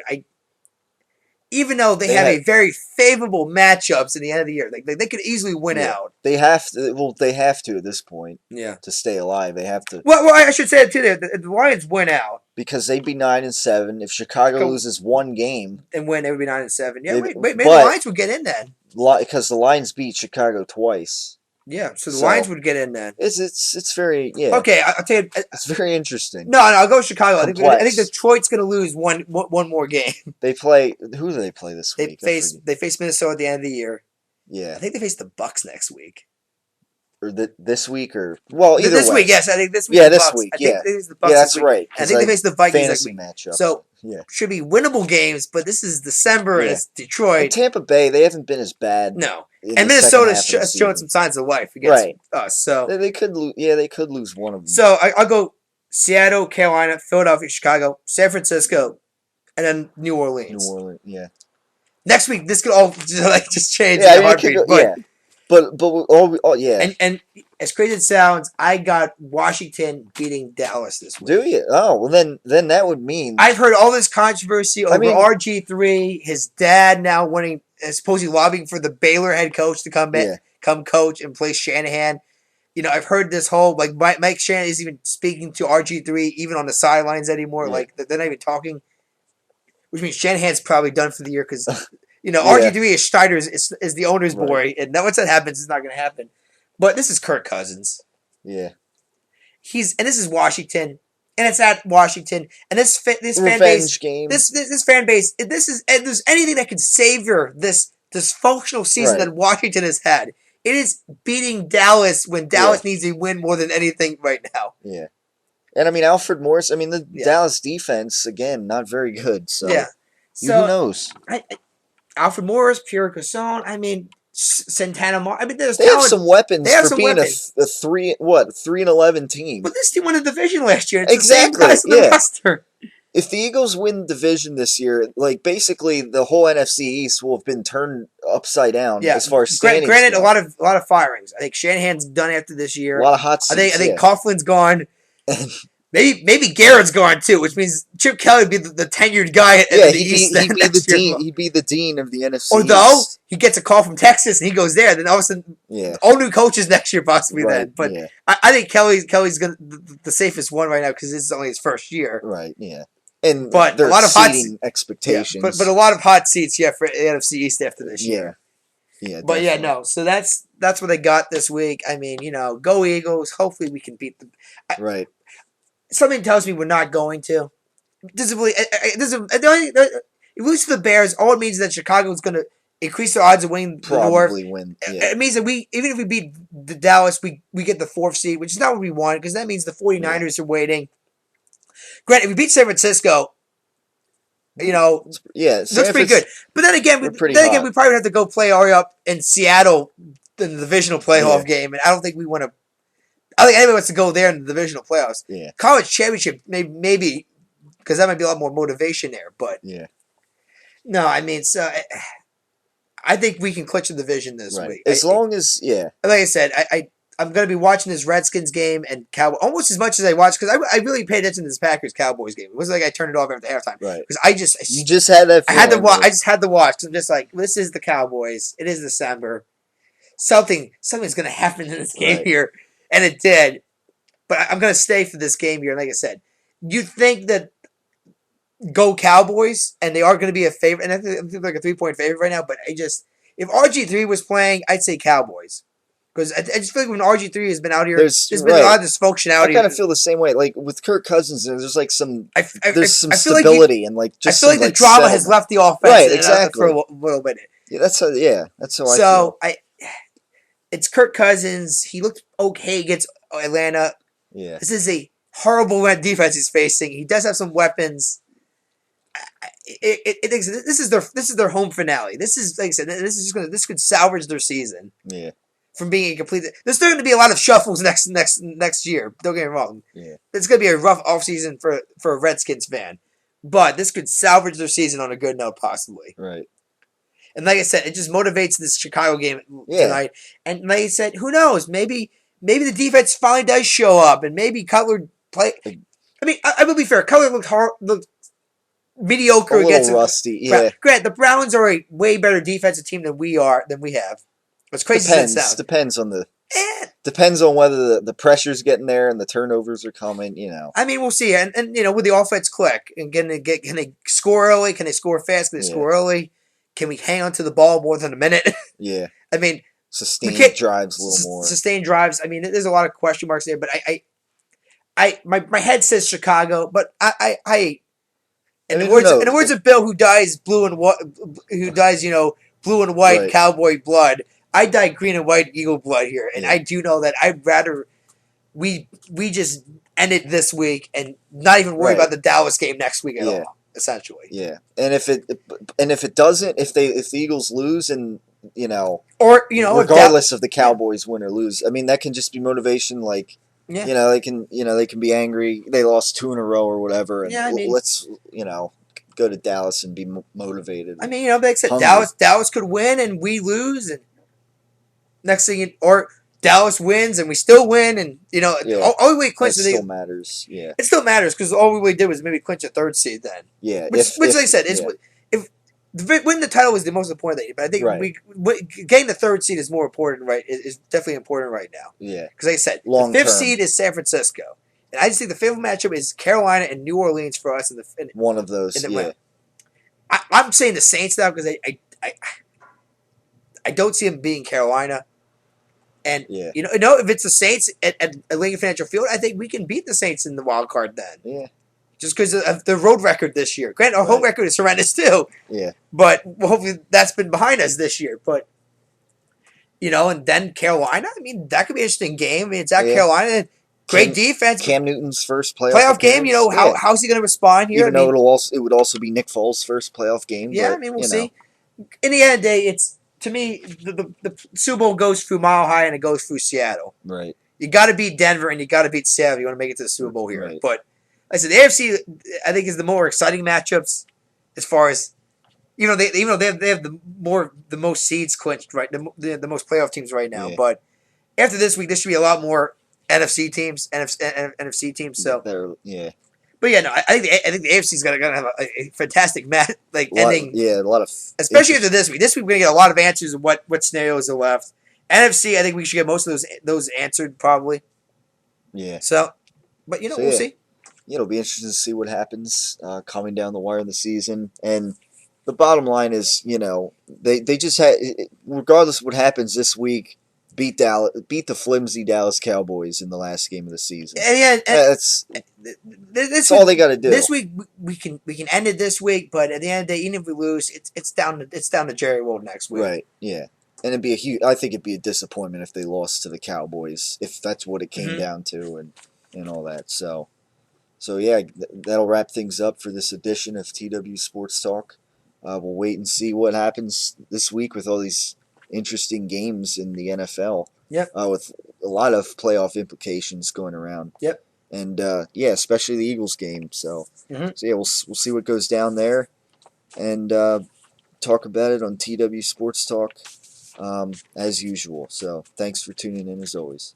B: Even though they have a very favorable matchups in the end of the year, they could easily win out.
A: They have to. Well, they have to at this point.
B: Yeah.
A: To stay alive, they have to.
B: Well, I should say it too. The Lions win out
A: because they'd be 9-7. If Chicago loses one game
B: and win, they would be 9-7. Yeah, maybe the Lions would get in then.
A: Because the Lions beat Chicago twice.
B: Yeah, so the Lions would get in then.
A: It's very
B: Okay, I'll tell you.
A: It's very interesting.
B: No, I'll go Chicago. I think Detroit's going to lose one more game.
A: They play. Who do they play this week?
B: They face Minnesota at the end of the year.
A: Yeah,
B: I think they face the Bucks next week.
A: Or this week, or either
B: this
A: way.
B: week. Yes, I think this week.
A: Yeah,
B: this
A: week.
B: I think they face the Bucks
A: that's right.
B: I think they face the Vikings next week.
A: Matchup.
B: So should be winnable games, but this is December and it's Detroit.
A: And Tampa Bay, they haven't been as bad.
B: No. And Minnesota's showing some signs of life against us. So
A: they could lose. Yeah, they could lose one of them.
B: So I'll go Seattle, Carolina, Philadelphia, Chicago, San Francisco, and then New Orleans.
A: Yeah.
B: Next week, this could all just change. Yeah, And as crazy as it sounds, I got Washington beating Dallas this week.
A: Do you? Oh, well then that would mean
B: I've heard all this controversy over RG3. His dad now wanting, supposedly lobbying for the Baylor head coach to come back, come coach and place Shanahan. You know, I've heard this whole Mike Shanahan isn't even speaking to RG3 even on the sidelines anymore. Yeah. Like they're not even talking, which means Shanahan's probably done for the year because. You know, RG3 is Schneider's is the owner's boy, and once that happens, it's not going to happen. But this is Kirk Cousins.
A: Yeah,
B: this is Washington, and it's at Washington, and this fan base, this fan base, if there's anything that could savor this dysfunctional season that Washington has had, it is beating Dallas when Dallas needs to win more than anything right now.
A: Yeah, and I mean Alfred Morris. I mean the Dallas defense again not very good. So who knows?
B: Alfred Morris, Pierre Garçon, I mean, Santana Mar. I mean,
A: they have some weapons for being a 3-11 team.
B: But this team won the division last year. It's
A: exactly.
B: The same guys on the roster.
A: If the Eagles win the division this year, like basically the whole NFC East will have been turned upside down as far as standings.
B: Granted, a lot of firings. I think Shanahan's done after this year.
A: A lot of hot seats.
B: I think Coughlin's gone. Maybe Garrett's gone too, which means Chip Kelly would be the tenured guy at the East.
A: He'd be the dean of the NFC.
B: Although he gets a call from Texas and he goes there, then all of a sudden, all new coaches next year possibly. Then, but I think Kelly's gonna the safest one right now because this is only his first year.
A: Right. Yeah. And
B: but a lot of hot
A: expectations.
B: But a lot of hot seats, for the NFC East after this year.
A: Yeah.
B: But no. So that's what they got this week. I mean, go Eagles. Hopefully we can beat them.
A: Right.
B: Something tells me we're not going to. If we lose to the Bears, all it means is that Chicago is going to increase their odds of winning the North.
A: Win. Yeah.
B: It means that even if we beat the Dallas, we get the 4th seed, which is not what we want because that means the 49ers are waiting. Granted, if we beat San Francisco, looks pretty good. But then again, we probably have to go play up in Seattle in the divisional playoff game, and I don't think we want to. I think anybody wants to go there in the divisional playoffs.
A: Yeah.
B: College championship, maybe, because that might be a lot more motivation there. But no, I mean, so I think we can clinch the division this week.
A: As long as
B: like I said, I'm going to be watching this Redskins game and Cowboys almost as much as I watch because I really paid attention to this Packers Cowboys game. It wasn't like I turned it off after halftime.
A: Right.
B: Because
A: you just had that.
B: I had to watch. I just had to watch. I'm just like, this is the Cowboys. It is December. Something's going to happen in this game here. And it did. But I'm going to stay for this game here. Like I said, you think that go Cowboys, and they are going to be a favorite. And I think they're like a 3-point favorite right now. But if RG3 was playing, I'd say Cowboys. Because I just feel like when RG3 has been out here, there's been a lot of dysfunctionality.
A: I kind of feel the same way. Like with Kirk Cousins, there's like some stability and like just.
B: I feel like the drama has left the offense.
A: Right, exactly.
B: For a little bit.
A: Yeah, that's how I feel.
B: So it's Kirk Cousins. He looked okay against Atlanta.
A: Yeah.
B: This is a horrible defense he's facing. He does have some weapons. This is their home finale. This is like I said. This could salvage their season.
A: Yeah.
B: from being a complete. There's still going to be a lot of shuffles next year. Don't get me wrong.
A: Yeah.
B: It's going to be a rough offseason for a Redskins fan, but this could salvage their season on a good note, possibly.
A: Right.
B: And like I said, it just motivates this Chicago game tonight. And like I said, who knows? Maybe the defense finally does show up, and maybe Cutler play. I mean, I will be fair. Cutler looked mediocre against
A: rusty. Yeah.
B: Grant, the Browns are a way better defensive team than we have. It's crazy.
A: Depends on the. Depends on whether the pressure's getting there and the turnovers are coming.
B: I mean, we'll see. And will the offense click? And can they score early? Can they score fast? Can they score early? Can we hang on to the ball more than a minute?
A: Yeah.
B: I mean,
A: sustained drives a little more.
B: Sustained drives. I mean, there's a lot of question marks there, but my head says Chicago, but in the words of Bill, who dies blue and white, blue and white
A: right.
B: cowboy blood, I die green and white eagle blood here, and I do know that I'd rather we just end it this week and not even worry about the Dallas game next week at all. Essentially,
A: and if it doesn't, if the Eagles lose, and regardless of the Cowboys win or lose, I mean that can just be motivation. Like, they can be angry. They lost 2 in a row or whatever, and let's go to Dallas and be motivated.
B: I mean, like I said, Dallas could win and we lose, and next thing or Dallas wins and we still win, and all we clinch
A: still matters. Yeah,
B: it still matters because all we really did was maybe clinch a 3rd seed then.
A: Yeah,
B: which like I said, is if winning the title is the most important thing, but I think getting the 3rd seed is more important. Right, is definitely important right now.
A: Yeah,
B: because like I said, the 5th seed is San Francisco, and I just think the 5th matchup is Carolina and New Orleans for us.
A: One of those.
B: I'm saying the Saints now because I don't see them being Carolina. And if it's the Saints at Lincoln Financial Field, I think we can beat the Saints in the wild card then.
A: Yeah.
B: Just because of the road record this year. Granted, our home record is horrendous too.
A: Yeah.
B: But hopefully that's been behind us this year. But and then Carolina, I mean, that could be an interesting game. I mean, it's at Carolina. Great defense.
A: Cam Newton's first playoff
B: game. How's he going to respond here?
A: Even though it would also be Nick Foles' first playoff game.
B: Yeah,
A: but,
B: I mean, we'll see. In the end of the day, to me, the Super Bowl goes through Mile High and it goes through Seattle.
A: Right.
B: You got to beat Denver and you got to beat Seattle. You want to make it to the Super Bowl here.
A: Right.
B: But like I said, the AFC, I think, is the more exciting matchups as far as they have the most seeds clinched, right? The most playoff teams right now. Yeah. But after this week, there should be a lot more NFC teams. So But yeah, no, I think the AFC's gonna have a fantastic ending.
A: A lot of
B: especially after this week. This week we're gonna get a lot of answers of what scenarios are left. NFC, I think we should get most of those answered probably.
A: Yeah.
B: So, but we'll see.
A: It'll be interesting to see what happens coming down the wire in the season. And the bottom line is, they just had, regardless of what happens this week, beat the flimsy Dallas Cowboys in the last game of the season. That's all they got to do.
B: This week we can end it this week, but at the end of the day, even if we lose, it's down to Jerry World next week.
A: Right. Yeah. And I think it'd be a disappointment if they lost to the Cowboys, if that's what it came down to, and all that. So yeah, that'll wrap things up for this edition of TW Sports Talk. We'll wait and see what happens this week with all these interesting games in the NFL.
B: Yep.
A: With a lot of playoff implications going around.
B: Yep.
A: And especially the Eagles game. So yeah, we'll see what goes down there, and talk about it on TW Sports Talk as usual. So thanks for tuning in as always.